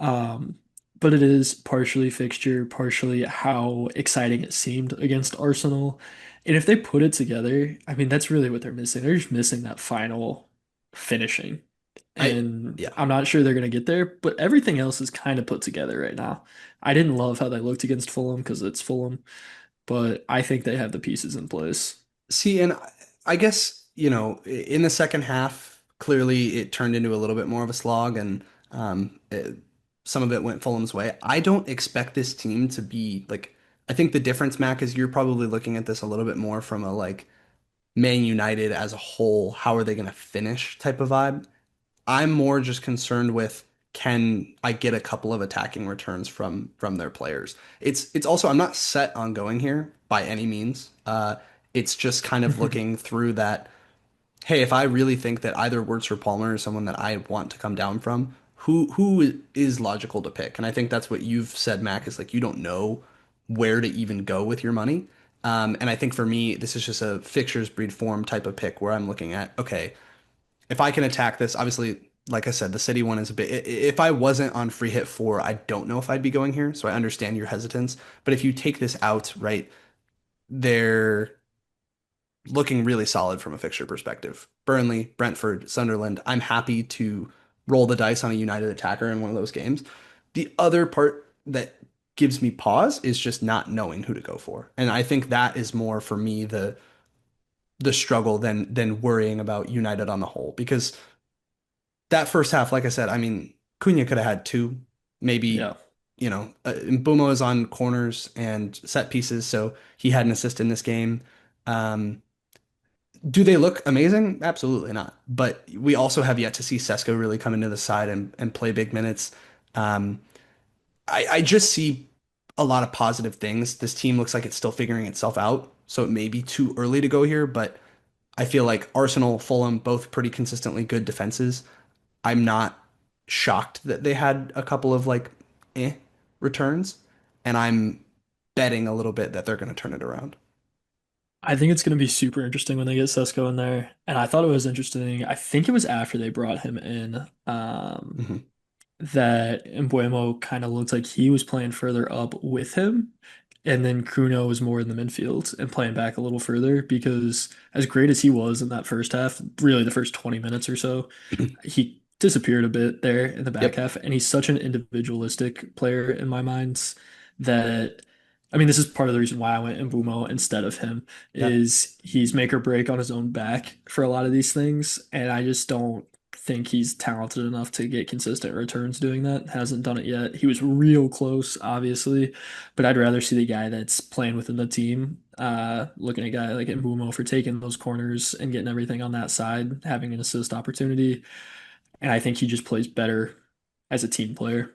Um, but it is partially fixture, partially how exciting it seemed against Arsenal. And if they put it together, I mean, that's really what they're missing. They're just missing that final finishing. I And yeah. I'm not sure they're going to get there, but everything else is kind of put together right now. I didn't love how they looked against Fulham because it's Fulham, but I think they have the pieces in place. See, and I guess, in the second half, clearly it turned into a little bit more of a slog, and some of it went Fulham's way. I don't expect this team to be like, I think the difference, Mac, is you're probably looking at this a little bit more from a like Man United as a whole, how are they going to finish type of vibe. I'm more just concerned with, can I get a couple of attacking returns from their players? It's also, I'm not set on going here by any means. It's just kind of looking through that. Hey, if I really think that either Wirtz or Palmer is someone that I want to come down from, who is logical to pick? And I think that's what you've said, Mac, is like you don't know where to even go with your money. And I think for me, this is just a fixtures breed form type of pick where I'm looking at, okay, if I can attack this, obviously, like I said, the city one is a bit. If I wasn't on free hit 4, I don't know if I'd be going here. So I understand your hesitance. But if you take this out, right, they're looking really solid from a fixture perspective. Burnley, Brentford, Sunderland. I'm happy to roll the dice on a United attacker in one of those games. The other part that gives me pause is just not knowing who to go for. And I think that is more for me the struggle than worrying about United on the whole, because that first half, like I said, I mean, Cunha could have had two, Yeah. maybe, Mbumo is on corners and set pieces, so he had an assist in this game. Um, Do they look amazing? Absolutely not. But we also have yet to see Sesko really come into the side and play big minutes. Um, I just see a lot of positive things. This team looks like it's still figuring itself out, so it may be too early to go here, but I feel like Arsenal, Fulham, both pretty consistently good defenses. I'm not shocked that they had a couple of like eh returns, and I'm betting a little bit that they're going to turn it around. I think it's going to be super interesting when they get Sesko in there. And I thought it was interesting. I think it was after they brought him in, Hmm. that Embuemo kind of looked like he was playing further up with him. And then Kuno was more in the midfield and playing back a little further because as great as he was in that first half, really the first 20 minutes or so, he disappeared a bit there in the back Yep. half. And he's such an individualistic player in my mind that I mean, this is part of the reason why I went Mbumo instead of him, Yeah. is he's make or break on his own back for a lot of these things. And I just don't think he's talented enough to get consistent returns doing that. Hasn't done it yet. He was real close, obviously, but I'd rather see the guy that's playing within the team, looking at a guy like Mbumo for taking those corners and getting everything on that side, having an assist opportunity. And I think he just plays better as a team player.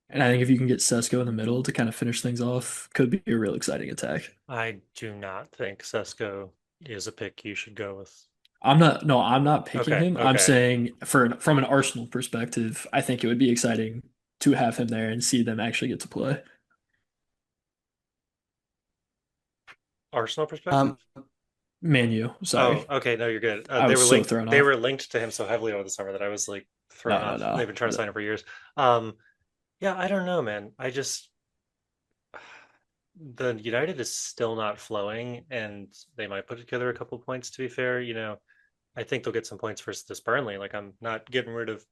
And I think if you can get Sesko in the middle to kind of finish things off, could be a real exciting attack. I do not think Sesko is a pick you should go with. I'm not picking Okay, him. I'm okay. saying from an Arsenal perspective, I think it would be exciting to have him there and see them actually get to play. Arsenal perspective? Um, Man U, Oh, sorry. okay. No, you're good. I was so thrown They off. were linked to him so heavily over the summer that I was like thrown No, no, off. They've been trying to no. sign him for years. Um, yeah, I don't know, man. I just the United is still not flowing, and they might put together a couple points. To be fair, I think they'll get some points versus this Burnley. Like I'm not getting rid of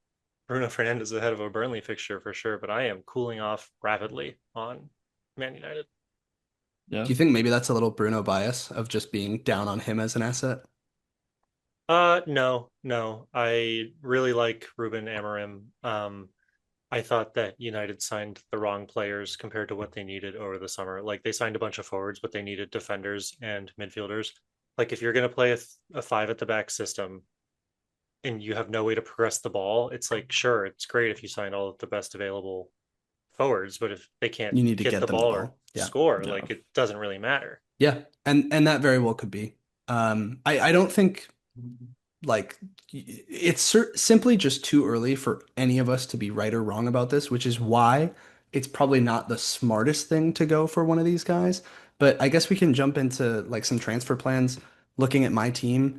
Bruno Fernandes ahead of a Burnley fixture for sure, but I am cooling off rapidly on Man United. Yeah. do you think maybe that's a little Bruno bias of just being down on him as an asset? No, no. I really like Ruben Amorim. I thought that United signed the wrong players compared to what they needed over the summer. Like they signed a bunch of forwards, but they needed defenders and midfielders. Like if you're going to play a five at the back system and you have no way to progress the ball, it's like sure, it's great if you sign all of the best available forwards, but if they can't You need to hit get the them the ball or ball. Yeah. score, Yeah. like it doesn't really matter. Yeah. And that very well could be. I don't think like it's simply just too early for any of us to be right or wrong about this, which is why it's probably not the smartest thing to go for one of these guys. But I guess we can jump into like some transfer plans. Looking at my team,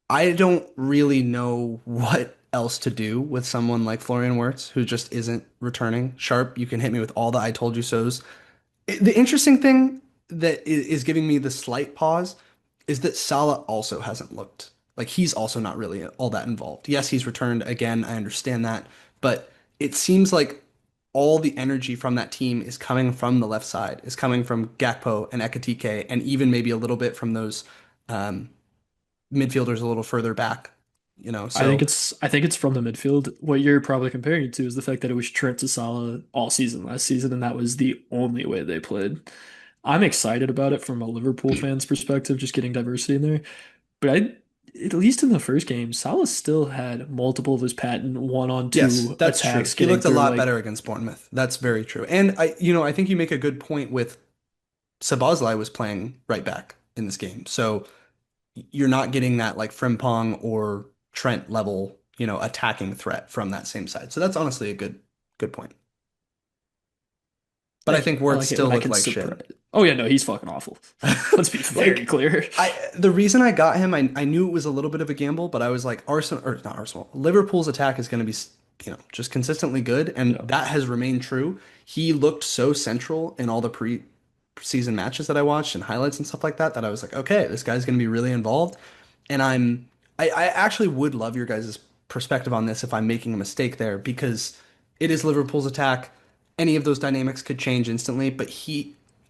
I don't really know what else to do with someone like Florian Wirtz, who just isn't returning. Sharp, you can hit me with all the I told you so's. The interesting thing that is giving me the slight pause is that Salah also hasn't looked like he's also not really all that involved. Yes, he's returned again. I understand that, but it seems like all the energy from that team is coming from the left side, is coming from Gakpo and Ekitike, and even maybe a little bit from those um, midfielders a little further back. So I think it's from the midfield. What you're probably comparing it to is the fact that it was Trent to Salah all season last season, and that was the only way they played. I'm excited about it from a Liverpool fan's perspective, just getting diversity in there. But at least in the first game, Salah still had multiple of his patent yes, one-on-two that's true. attacks He getting looked a through. lot Like, better against Bournemouth. That's very true. And I think you make a good point with Sabazlai was playing right back in this game. So you're not getting that like Frimpong or Trent level, attacking threat from that same side. So that's honestly a good point. But I thank you. think I Wirtz like it still when I looked can like shit. surprise. Oh yeah, no, he's fucking awful. Let's be very Like clear. the reason I got him, I knew it was a little bit of a gamble, but I was like Arsenal or not Arsenal. Liverpool's attack is going to be, just consistently good, and Yeah. that has remained true. He looked so central in all the pre-season matches that I watched and highlights and stuff like that that I was like, okay, this guy's going to be really involved. And I actually would love your guys' perspective on this if I'm making a mistake there because it is Liverpool's attack. Any of those dynamics could change instantly, but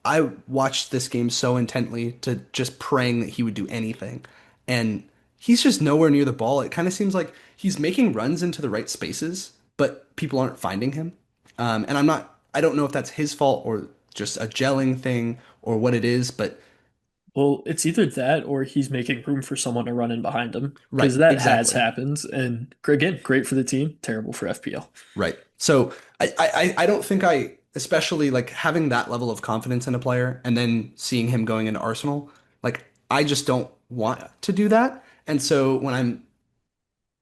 I watched this game so intently to just praying that he would do anything. And he's just nowhere near the ball. It kind of seems like he's making runs into the right spaces, but people aren't finding him. And I don't know if that's his fault or just a gelling thing or what it is, but Well, it's either that or he's making room for someone to run in behind him Right, because that has exactly. happened. And again, great for the team, terrible for FPL. Right. So I don't think especially like having that level of confidence in a player and then seeing him going into Arsenal, like I just don't want to do that. And so when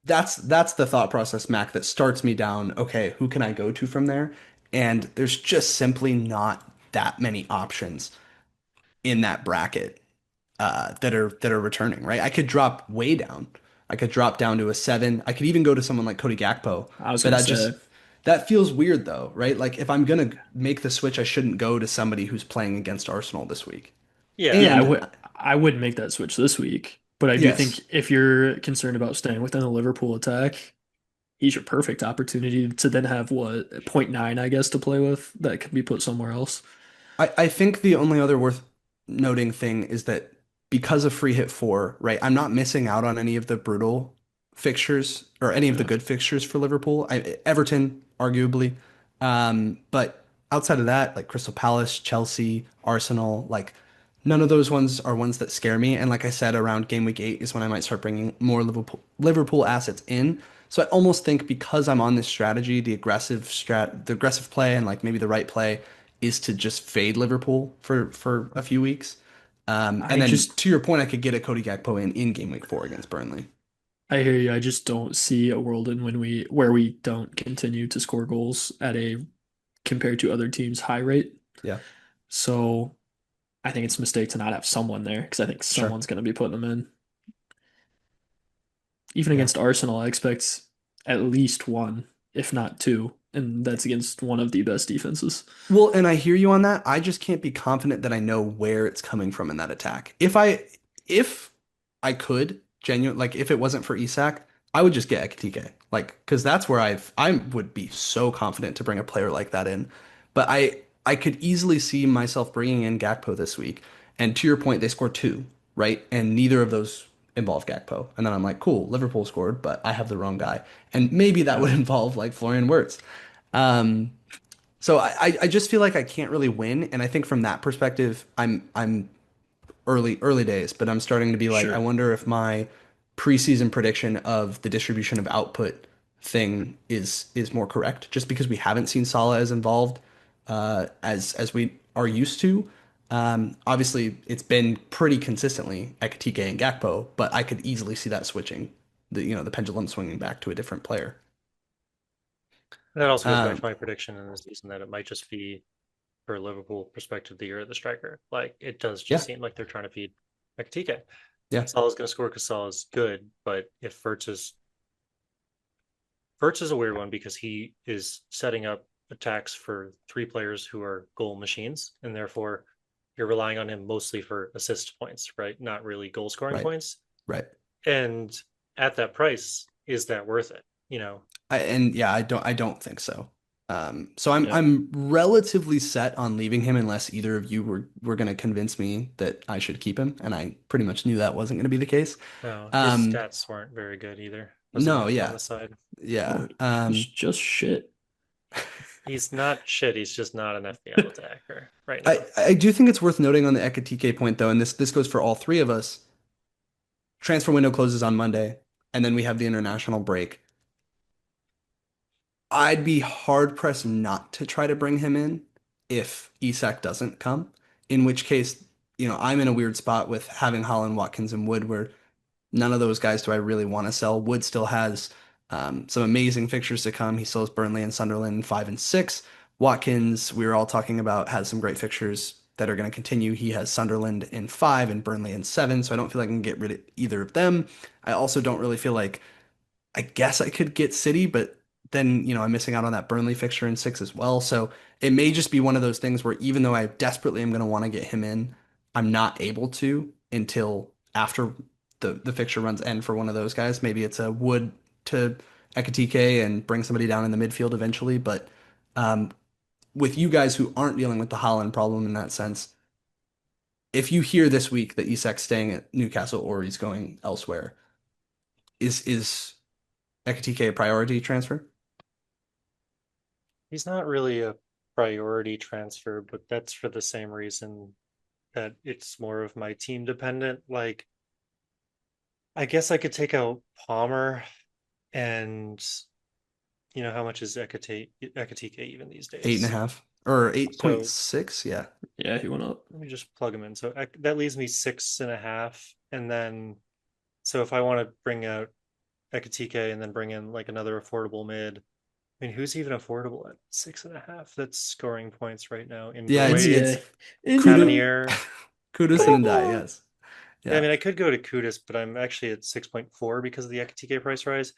that's the thought process, Mac, that starts me down, okay, who can I go to from there? And there's just simply not that many options in that bracket that are returning, right? I could drop way down. I could drop down to a seven. I could even go to someone like Cody Gakpo, I was but gonna I say, just that feels weird though, right? Like if I'm gonna make the switch, I shouldn't go to somebody who's playing against Arsenal this week. Yeah, yeah, And I wouldn't make that switch this week, but I do think yes, if you're concerned about staying within the Liverpool attack, he's your perfect opportunity to then have what, zero point 0.9, I guess, to play with that could be put somewhere else. I think the only other worth noting thing is that because of free hit four, right, I'm not missing out on any of the brutal fixtures or any of the Yeah. good fixtures for Liverpool. Everton, arguably. But outside of that, like Crystal Palace, Chelsea, Arsenal, like none of those ones are ones that scare me. And like I said, around game week 8 is when I might start bringing more Liverpool assets in. So I almost think because I'm on this strategy, the aggressive play and like maybe the right play is to just fade Liverpool for a few weeks. I And then just to your point, I could get a Cody Gakpo in game week 4 against Burnley. I hear you. I just don't see a world in when we where we don't continue to score goals at a compared to other teams high rate. Yeah, So I think it's a mistake to not have someone there because I think sure. someone's going to be putting them in. Even Yeah. against Arsenal, I expect at least one, if not two, and that's against one of the best defenses. Well, and I hear you on that. I just can't be confident that I know where it's coming from in that attack. If I could genuine like if it wasn't for Isak, I would just get Ekitike. Like because that's where I would be so confident to bring a player like that in. But I could easily see myself bringing in Gakpo this week. And to your point, they scored two, right? And neither of those involve Gakpo. And then I'm like, cool, Liverpool scored, but I have the wrong guy. And maybe that would Yeah, involve like Florian Wirtz. Um, so I just feel like I can't really win, and I think from that perspective, I'm early days, but I'm starting to be like, I sure. wonder if my preseason prediction of the distribution of output thing is more correct, just because we haven't seen Salah as involved as we are used to. Obviously, it's been pretty consistently Ekitike and Gakpo, but I could easily see that switching, the pendulum swinging back to a different player. that also goes back Um, to my prediction in the season that it might just be for Liverpool perspective the year of the striker. Like it does just yeah, seem like they're trying to feed Ekitike. yeah, Salah's going to score because Salah's good, but if Verts is a weird one because he is setting up attacks for three players who are goal machines, and therefore you're relying on him mostly for assist points, right? Not really goal scoring right, points. right. And at that price, is that worth it? You know, And yeah, I don't think so. So I'm Yeah, I'm relatively set on leaving him unless either of you were going to convince me that I should keep him, and I pretty much knew that wasn't going to be the case. no, his Um, stats weren't very good either. Was no, enough on yeah, the side. yeah. well, he's just shit. He's not shit. He's just not an FPL attacker right I now. I do think it's worth noting on the Ekatike point though, and this goes for all three of us. Transfer window closes on Monday, and then we have the international break. I'd be hard pressed not to try to bring him in if Isak doesn't come. In which case, I'm in a weird spot with having Holland, Watkins, and Wood, where none of those guys do I really want to sell. Wood still has some amazing fixtures to come. He still has Burnley and Sunderland in 5 and 6. Watkins, we were all talking about, has some great fixtures that are going to continue. He has Sunderland in 5 and Burnley in 7, so I don't feel like I can get rid of either of them. I also don't really feel like I guess I could get City, but then, I'm missing out on that Burnley fixture in 6 as well. So it may just be one of those things where even though I desperately am going to want to get him in, I'm not able to until after the fixture runs end for one of those guys. Maybe it's a Wood to Ekitike and bring somebody down in the midfield eventually. But um, with you guys who aren't dealing with the Holland problem in that sense, if you hear this week that Isak's staying at Newcastle or he's going elsewhere, is Ekitike a priority transfer? He's not really a priority transfer, but that's for the same reason that it's more of my team dependent. Like, I guess I could take out Palmer, and how much is Ekatike even these Eight and a days? half or So 8.6. Yeah. Yeah, he went up. let me just plug him in. So that leaves me 6.5. And then, so if I want to bring out Ekatike and then bring in like another affordable mid, I mean, who's even affordable at 6.5? That's scoring points right now. In Yeah, it's NBA. Braithwaite, kudos NBA. Tavernier. kudos Like, and Ndai, yes. yeah, I Yeah. mean, I could go to Kudus, but I'm actually at 6.4 because of the Ekatike price rise.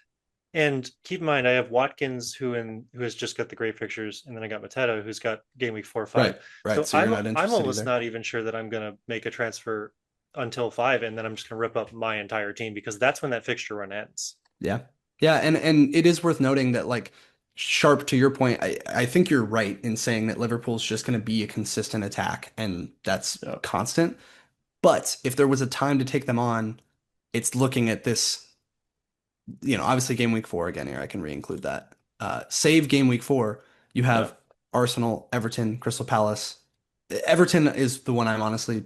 And keep in mind, I have Watkins who has just got the great pictures, and then I got Mateta who's got game week 4 or 5. Right. Right. So So you're I'm not I'm interested almost either. not even sure that I'm gonna make a transfer until 5, and then I'm just gonna rip up my entire team because that's when that fixture run ends. Yeah. Yeah, and it is worth noting that like Sharp, to your point, I think you're right in saying that Liverpool's just going to be a consistent attack and that's Yeah. constant. But if there was a time to take them on, it's looking at this, obviously game week 4 again here, I can re-include that. Save game week 4, you Yeah. have Arsenal, Everton, Crystal Palace. Everton is the one I'm honestly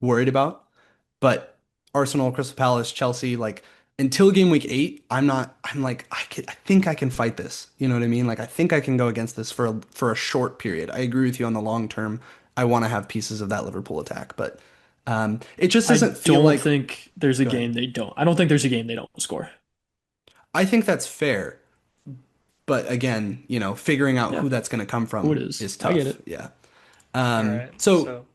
worried about. But Arsenal, Crystal Palace, Chelsea, like until game week 8, I'm like, I think I can fight this. You know what I mean? Like I think I can go against this for a short period. I agree with you on the long term. I want to have pieces of that Liverpool attack, but it just I doesn't feel don't like. think there's a Go ahead. game they don't. I don't think there's a game they don't score. I think that's fair, but again, figuring out Yeah. who that's going to come Who it from is. is I get tough. it. Yeah. All right, So so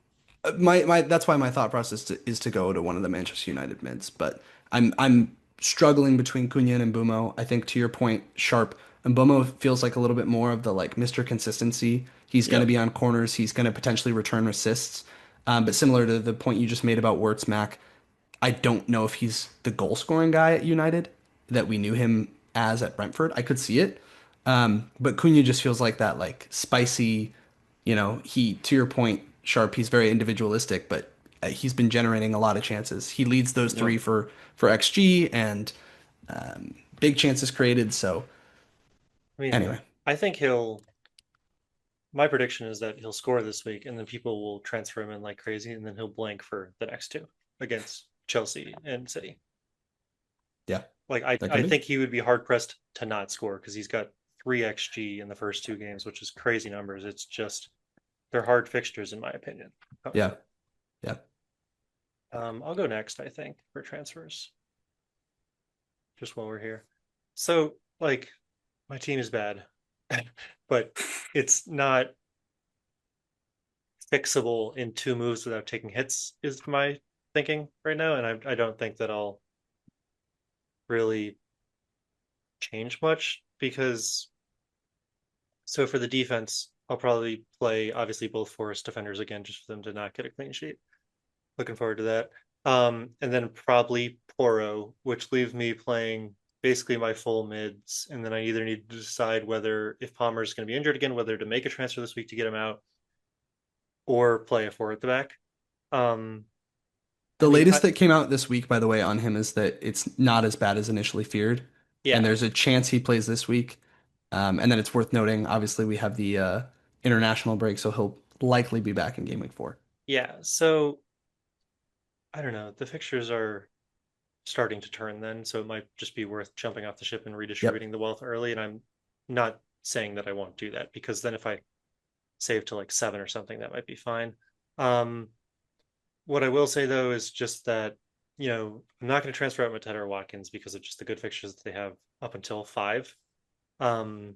my that's why my thought process is to go to one of the Manchester United mids, but I'm struggling between Cunha and Mbumo. I think to your point, Sharp Mbumo feels like a little bit more of the like Mr. Consistency. He's going to Yep. be on corners. He's going to potentially return assists. But similar to the point you just made about Wirtz Mac, I don't know if he's the goal scoring guy at United that we knew him as at Brentford. I could see it. But Cunha just feels like that, like spicy, to your point, Sharp, he's very individualistic, but he's been generating a lot of chances. He leads those three Yep. for XG and big chances created. So I mean, anyway, I think he'll. My prediction is that he'll score this week, and then people will transfer him in like crazy, and then he'll blank for the next two against Chelsea and City. yeah, Like I, that could I be. think he would be hard pressed to not score because he's got 3 xG in the first 2 games, which is crazy numbers. It's just they're hard fixtures in my opinion coming Yeah, up. yeah. I'll go next, I think, for transfers, just while we're here. So, like, my team is bad, but it's not fixable in 2 moves without taking hits, is my thinking right now. And I don't think that I'll really change much because so for the defense, I'll probably play obviously both Forest defenders again just for them to not get a clean sheet. Looking forward to that. And then probably Poro, which leaves me playing basically my full mids. And then I either need to decide whether if Palmer's going to be injured again, whether to make a transfer this week to get him out or play a four at the back. Um, I The mean, latest that came out this week, by the way, on him is that it's not as bad as initially feared, and yeah, there's a chance he plays this week. And then it's worth noting, obviously, we have the international break, so he'll likely be back in game week 4. yeah. So I don't know. The fixtures are starting to turn then, so it might just be worth jumping off the ship and Yep. redistributing the wealth early. And I'm not saying that I won't do that because then if I save to like 7 or something, that might be fine. Um, what I will say though is just that I'm not going to transfer out Mateta or Watkins because of just the good fixtures that they have up until 5. Um,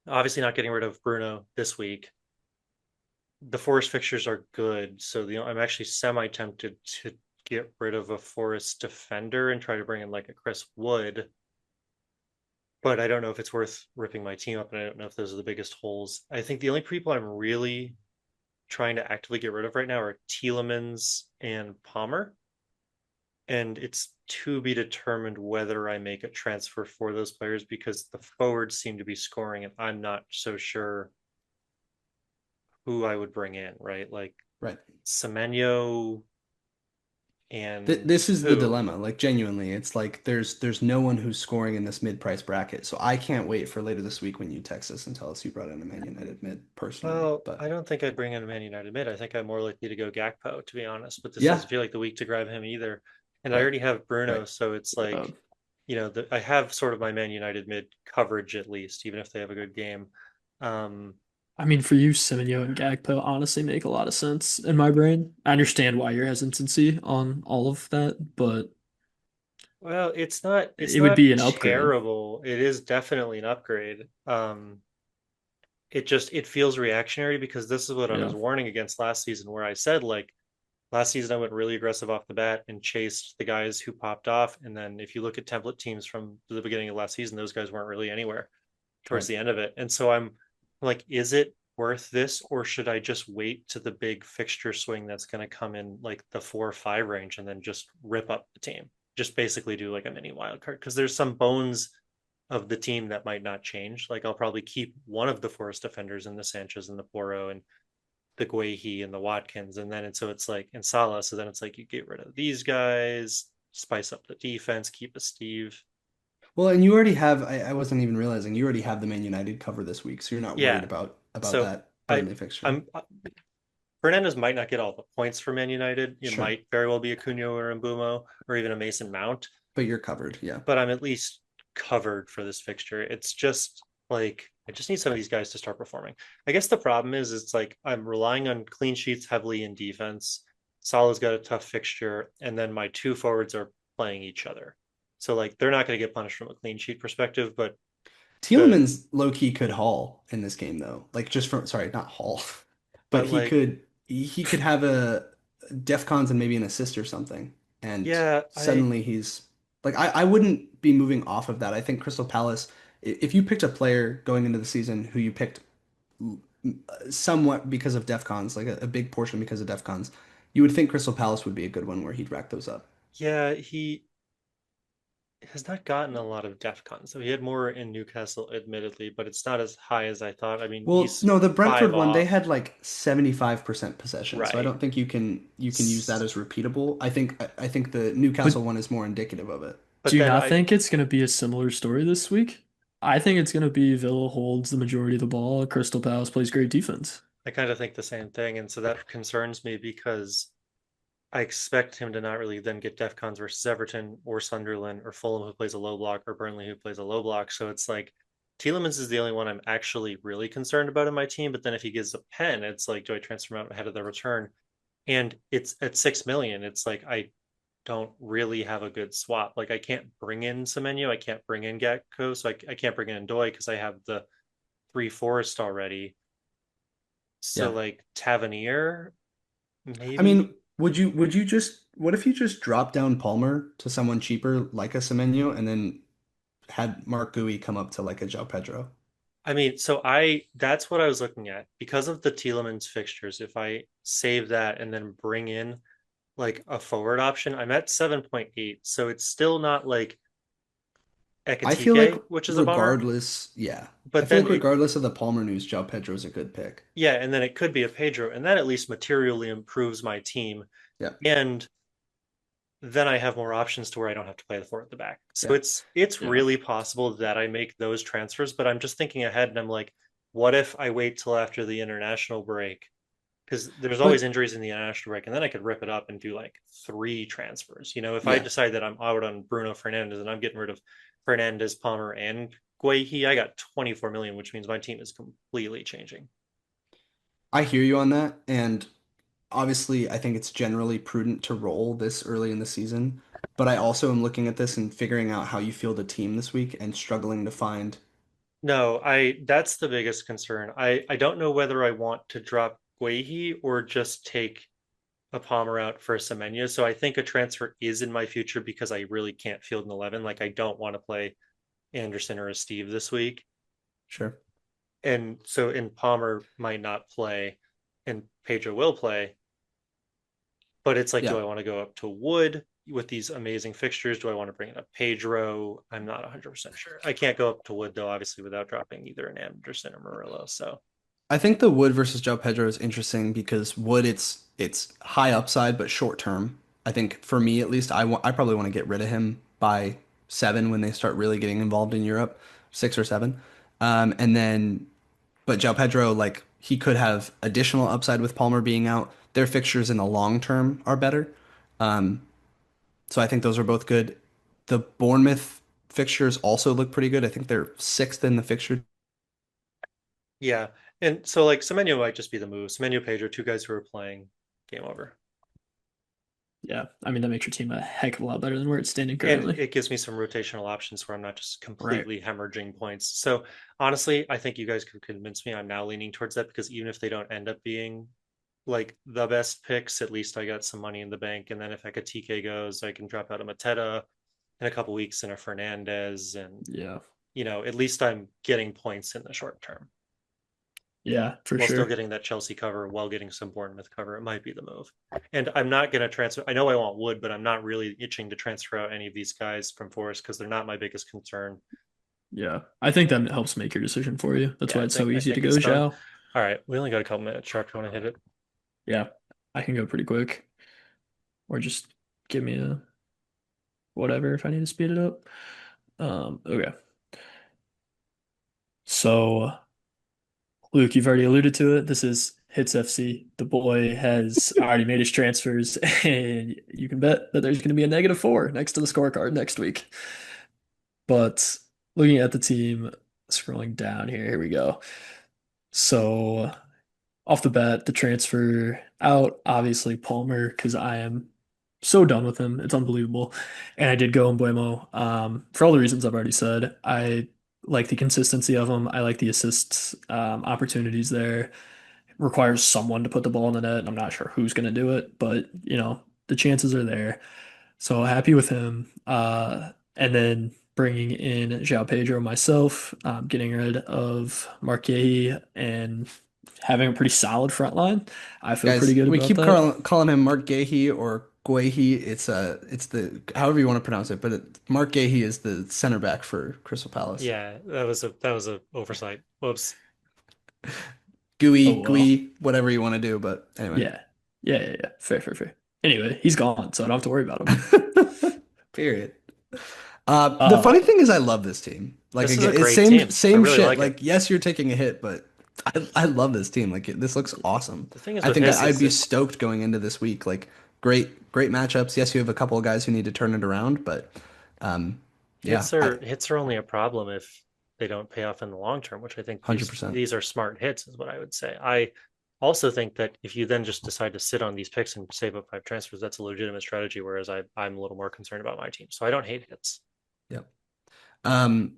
Obviously not getting rid of Bruno this week. The Forest fixtures are good, so I'm actually semi tempted to get rid of a Forest defender and try to bring in like a Chris Wood, but I don't know if it's worth ripping my team up, and I don't know if those are the biggest holes. I think the only people I'm really trying to actively get rid of right now are Tielemans and Palmer, and it's to be determined whether I make a transfer for those players because the forwards seem to be scoring, and I'm not so sure who I would bring in. Right, like Right. Semenyo And This is the who? dilemma. Like genuinely, it's like there's no one who's scoring in this mid-price bracket. So I can't wait for later this week when you text us and tell us you brought in a Man United mid personally. Well, I But don't think I'd bring in a Man United mid. I think I'm more likely to go Gakpo, to be honest. But this yeah, doesn't feel like the week to grab him either. And I right, already have right. Bruno, so it's Uh, like, I have sort of my Man United mid coverage at least, even if they have a good game. Um, I mean, for you, Semenyo and Gakpo honestly make a lot of sense in my brain. I understand why your hesitancy on all of that, but well, it's it would not be an upgrade. terrible. It is definitely an upgrade. It feels reactionary because this is what I was Yeah. warning against last season, where I said like last season I went really aggressive off the bat and chased the guys who popped off. And then if you look at template teams from the beginning of last season, those guys weren't really anywhere towards Right. the end of it. And so I'm like, is it worth this, or should I just wait to the big fixture swing that's going to come in like the 4 or 5 range and then just rip up the team? Just basically do like a mini wild card because there's some bones of the team that might not change. Like I'll probably keep one of the Forest defenders in the Sanchez and the Poro and the Guehi and the Watkins, and then so it's like in Salah. So then it's like you get rid of these guys, spice up the defense, keep a Steve. Well, and you already have, I wasn't even realizing you already have the Man United cover this week, so you're not worried Yeah. about So that I Burnley fixture. I'm Fernandez might not get all the points for Man United. It Sure. might very well be a Cunha or Mbumo or even a Mason Mount, But you're covered, yeah. but I'm at least covered for this fixture. It's just like I just need some of these guys to start performing. I guess the problem is it's like I'm relying on clean sheets heavily in defense. Salah's got a tough fixture, and then my two forwards are playing each other. So like they're not going to get punished from a clean sheet perspective, but the Tielemans low key could haul in this game though. Like just from sorry, not haul, but but like he could have a DEF and maybe an assist or something. And yeah, I suddenly he's like I wouldn't be moving off of that. I think Crystal Palace, if you picked a player going into the season who you picked somewhat because of DEF like a big portion because of DEF you would think Crystal Palace would be a good one where he'd rack those up. yeah, he has not gotten a lot of DEF CON. So he had more in Newcastle, admittedly, but it's not as high as I thought. I mean, Well, he's no, the five Brentford one, they off, had like 75% possession, so I right? don't think you can use that as repeatable. I think the But Newcastle one is more indicative of it. do But you then not I, think it's going to be a similar story this week? I think it's going to be Villa holds the majority of the ball. Crystal Palace plays great defense. I kind of think the same thing. And so that concerns me because I expect him to not really then get DEF CONs versus Everton or Sunderland or Fulham, who plays a low block, or Burnley, who plays a low block. So it's like Tielemans is the only one I'm actually really concerned about in my team. But then if he gives a pen, it's like, do I transfer him out ahead of the return? And it's at 6 million. It's like I don't really have a good swap. Like I can't bring in Semenyo, I can't bring in Gatko, so I can't bring in Doi because I have the 3 Forest already. So Yeah. like Tavernier, I maybe. mean, would you just what if you just drop down Palmer to someone cheaper like a Semenyo and then had Mark Gui come up to like a João Pedro? I mean, so I that's what I was looking at because of the Tielemans fixtures. If I save that and then bring in like a forward option, I'm at 7.8. So it's still not like I feel like Ekatike, which is a bummer. regardless, yeah. I But feel then like it regardless of the Palmer news, João Pedro's a good pick. yeah, and then it could be a Pedro, and that at least materially improves my team. Yeah. And then I have more options to where I don't have to play the four at the back. So Yeah. it's Yeah. really possible that I make those transfers, but I'm just thinking ahead and I'm like, what if I wait till after the international break? Because there's always But injuries in the international break, and then I could rip it up and do like 3 transfers. If I yeah, decide that I'm out on Bruno Fernandez and I'm getting rid of Fernandez, Palmer, and Guehi, I got 24 million, which means my team is completely changing. I hear you on that. And obviously, I think it's generally prudent to roll this early in the season. But I also am looking at this and figuring out how you feel the team this week and struggling to find. No, I that's the biggest concern. I don't know whether I want to drop Guehi or just take a Palmer out for a Semenya. So I think a transfer is in my future because I really can't field an 11. Like I don't want to play Anderson or a Steve this week. Sure. And so and Palmer might not play and Pedro will play, but it's like, do Yeah. I want to go up to Wood with these amazing fixtures? Do I want to bring in a Pedro? I'm not 100% sure. I can't go up to Wood though, obviously, without dropping either an Anderson or Murillo. So I think the Wood versus João Pedro is interesting because Wood it's high upside but short term. I think for me at least, I probably want to get rid of him by 7 when they start really getting involved in Europe, 6 or 7. And then, but João Pedro, like he could have additional upside with Palmer being out. Their fixtures in the long term are better. Um, so I think those are both good. The Bournemouth fixtures also look pretty good. I think they're sixth in the fixture. Yeah. And so like Semenyo might just be the move. Semenyo, Pedro, two guys who are playing, game over. Yeah, I mean that makes your team a heck of a lot better than where it's standing And currently. it gives me some rotational options where I'm not just Right. completely hemorrhaging points. So honestly, I think you guys could convince me. I'm now leaning towards that because even if they don't end up being like the best picks, at least I got some money in the bank. And then if Ekatike goes, I can drop out a Mateta in a couple weeks and a Fernandez. And, Yeah. at least I'm getting points in the short term Yeah, for while still sure. getting that Chelsea cover, while getting some Bournemouth cover. It might be the move. And I'm not going to transfer. I know I want Wood, but I'm not really itching to transfer out any of these guys from Forest because they're not my biggest concern. Yeah. I think that helps make your decision for you. That's Yeah, why I it's so think I easy to think go, it's done. Zhao. All right, we only got a couple minutes. Sharp, you want to hit it? Yeah. I can go pretty quick. Or just give me a whatever if I need to speed it up. Okay. So Luke, you've already alluded to it. This is Hits FC. The boy has already made his transfers, and you can bet that there's going to be a -4 next to the scorecard next week. But looking at the team, scrolling down here we go. So off the bat, the transfer out, obviously Palmer, because I am so done with him. It's unbelievable. And I did go in Buemo for all the reasons I've already said. I like the consistency of him. I like the assists opportunities there. Requires someone to put the ball in the net. I'm not sure who's going to do it, but the chances are there. So happy with him. And then bringing in João Pedro myself, getting rid of Marquez and having a pretty solid front line. I feel pretty Guys, good we about keep that. calling him Mark Gahey or Guehi. It's the however you want to pronounce it, but Mark Gahey is the center back for Crystal Palace. Yeah, that was a oversight. Whoops. Oh well. Whatever you want to do. But anyway, Yeah. Yeah, yeah, yeah. Fair, fair, fair. Anyway, he's gone, so I don't have to worry about him. period. The Uh, funny thing is, I love this team. Like This is a again, it's great same team. I same really shit. like it. Like yes, you're taking a hit, but I love this team. Like this looks awesome. The thing is I with think his I'd is be that stoked going into this week. Like great matchups. Yes, you have a couple of guys who need to turn it around, but um, yeah, hits are only a problem if they don't pay off in the long term, which I think these 100%. these are smart hits, is what I would say. I also think that if you then just decide to sit on these picks and save up 5 transfers, that's a legitimate strategy. Whereas I'm a little more concerned about my team, so I don't hate hits. Yep. Um,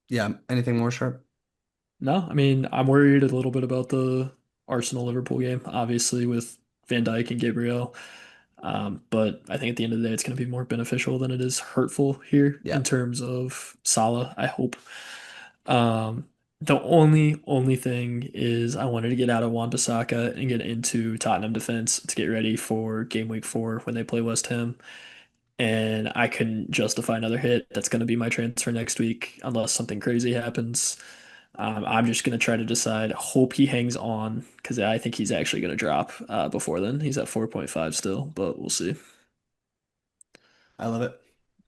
yeah. Anything more sharp? no, I mean, I'm worried a little bit about the Arsenal Liverpool game, obviously with Van Dijk and Gabriel. But I think at the end of the day, it's going to be more beneficial than it is hurtful here Yeah. in terms of Salah, I hope. Um, the only thing is I wanted to get out of Wan-Bissaka and get into Tottenham defense to get ready for game week 4 when they play West Ham. And I couldn't justify another hit. That's going to be my transfer next week unless something crazy happens. I'm just going to try to decide. Hope he hangs on because I think he's actually going to drop before then. He's at 4.5 still, but we'll see. I love it.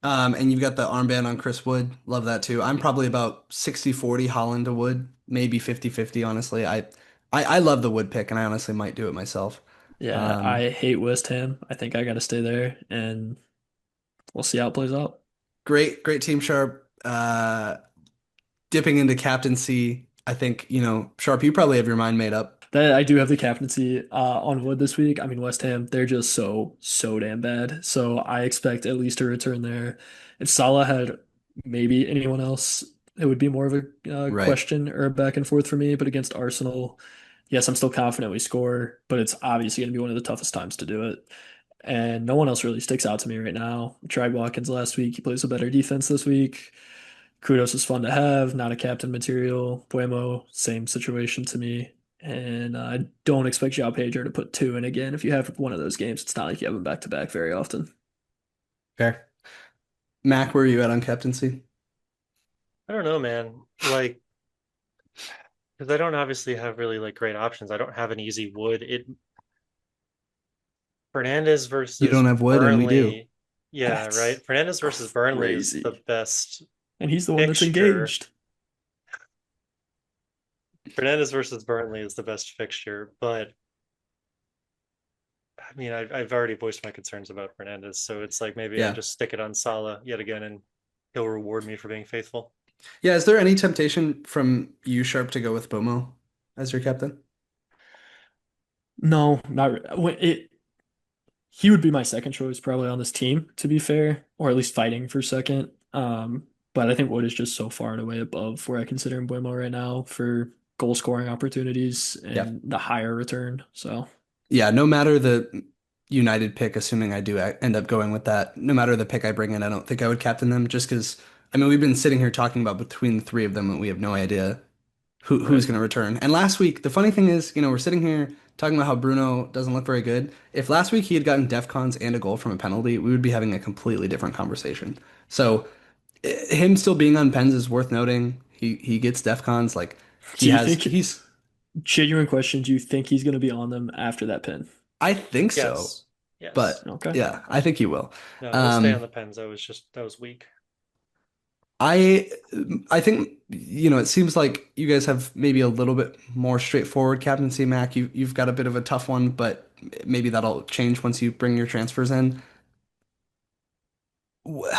And you've got the armband on Chris Wood. Love that too. I'm probably about 60-40 Holland to Wood, maybe 50-50, honestly. I love the Wood pick, and I honestly might do it myself. Yeah, Um, I hate West Ham. I think I got to stay there, and we'll see how it plays out. great team, Sharp. Dipping into captaincy, I think, Sharp, you probably have your mind made up. That I do have the captaincy on Wood this week. I mean, West Ham, they're just so damn bad. So I expect at least a return there. If Salah had maybe anyone else, it would be more of a Right. question or a back and forth for me. But against Arsenal, yes, I'm still confident we score, but it's obviously going to be one of the toughest times to do it. And no one else really sticks out to me right now. Tried Watkins last week. He plays a better defense this week. Kudos is fun to have, not a captain material. Buemo, same situation to me. And I don't expect João Pedro to put 2 in again. If you have one of those games, it's not like you have them back to back very often. Fair. Mac, where are you at on captaincy? I don't know, man. Like, because I don't obviously have really like great options. I don't have an easy Wood. Fernandez You versus don't have Wood, and we do. Burnley. Yeah, That's right. Fernandez versus Burnley is the crazy. best And he's the one that's fixture. engaged. Fernandez versus Burnley is the best fixture, but I mean, I've already voiced my concerns about Fernandez, so it's like maybe I Yeah. just stick it on Salah yet again, and he'll reward me for being faithful. Yeah. Is there any temptation from you, Sharp, to go with Bomo as your captain? No, not it. He would be my second choice probably on this team, to be fair, or at least fighting for second. But I think Wood is just so far and away above where I consider Mbuemo right now for goal scoring opportunities Yeah. and the higher return. So Yeah. No matter the United pick, assuming I do end up going with that, no matter the pick I bring in, I don't think I would captain them just because, I mean, we've been sitting here talking about between the three of them and we have no idea who's right. going to return. And last week, the funny thing is, we're sitting here talking about how Bruno doesn't look very good. If last week he had gotten DEFCONs and a goal from a penalty, we would be having a completely different conversation. So him still being on pens is worth noting. He gets DEFCONs like Do you think, he's genuine question, do you think he's going to be on them after that pin? I think so, Yes, yes. but Okay. yeah, I think he will. No, he'll stay on Um, the pens. That was weak. I I think it seems like you guys have maybe a little bit more straightforward captaincy, Mac. You've got a bit of a tough one, but maybe that'll change once you bring your transfers in. W-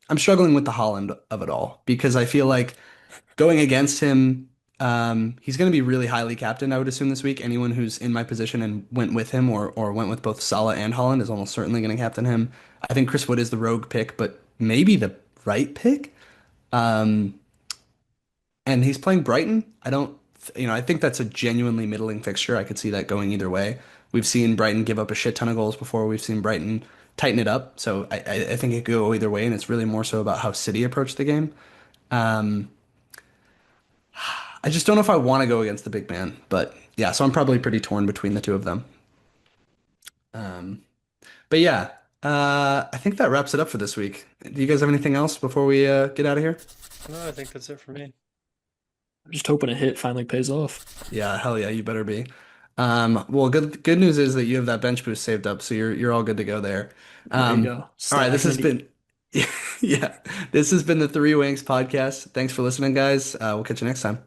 I'm struggling with the Holland of it all because I feel like going against him, he's going to be really highly captained, I would assume this week. Anyone who's in my position and went with him or went with both Salah and Holland is almost certainly going to captain him. I think Chris Wood is the rogue pick, but maybe the right pick. Um, And he's playing Brighton. I don't, I think that's a genuinely middling fixture. I could see that going either way. We've seen Brighton give up a shit ton of goals before. We've seen Brighton tighten it up. So I think it could go either way, and it's really more so about how City approach the game. Um, I just don't know if I want to go against the big man, but yeah, so I'm probably pretty torn between the two of them. Um, but yeah, I think that wraps it up for this week. Do you guys have anything else before we get out of here? No, I think that's it for me. I'm just hoping a hit finally pays off. Yeah, hell yeah, you better be. Well, good news is that you have that bench boost saved up, so you're all good to go there. There you Um, go. all right, this Stacking has it. been yeah, this has been the Three Wings podcast. Thanks for listening, guys. We'll catch you next time.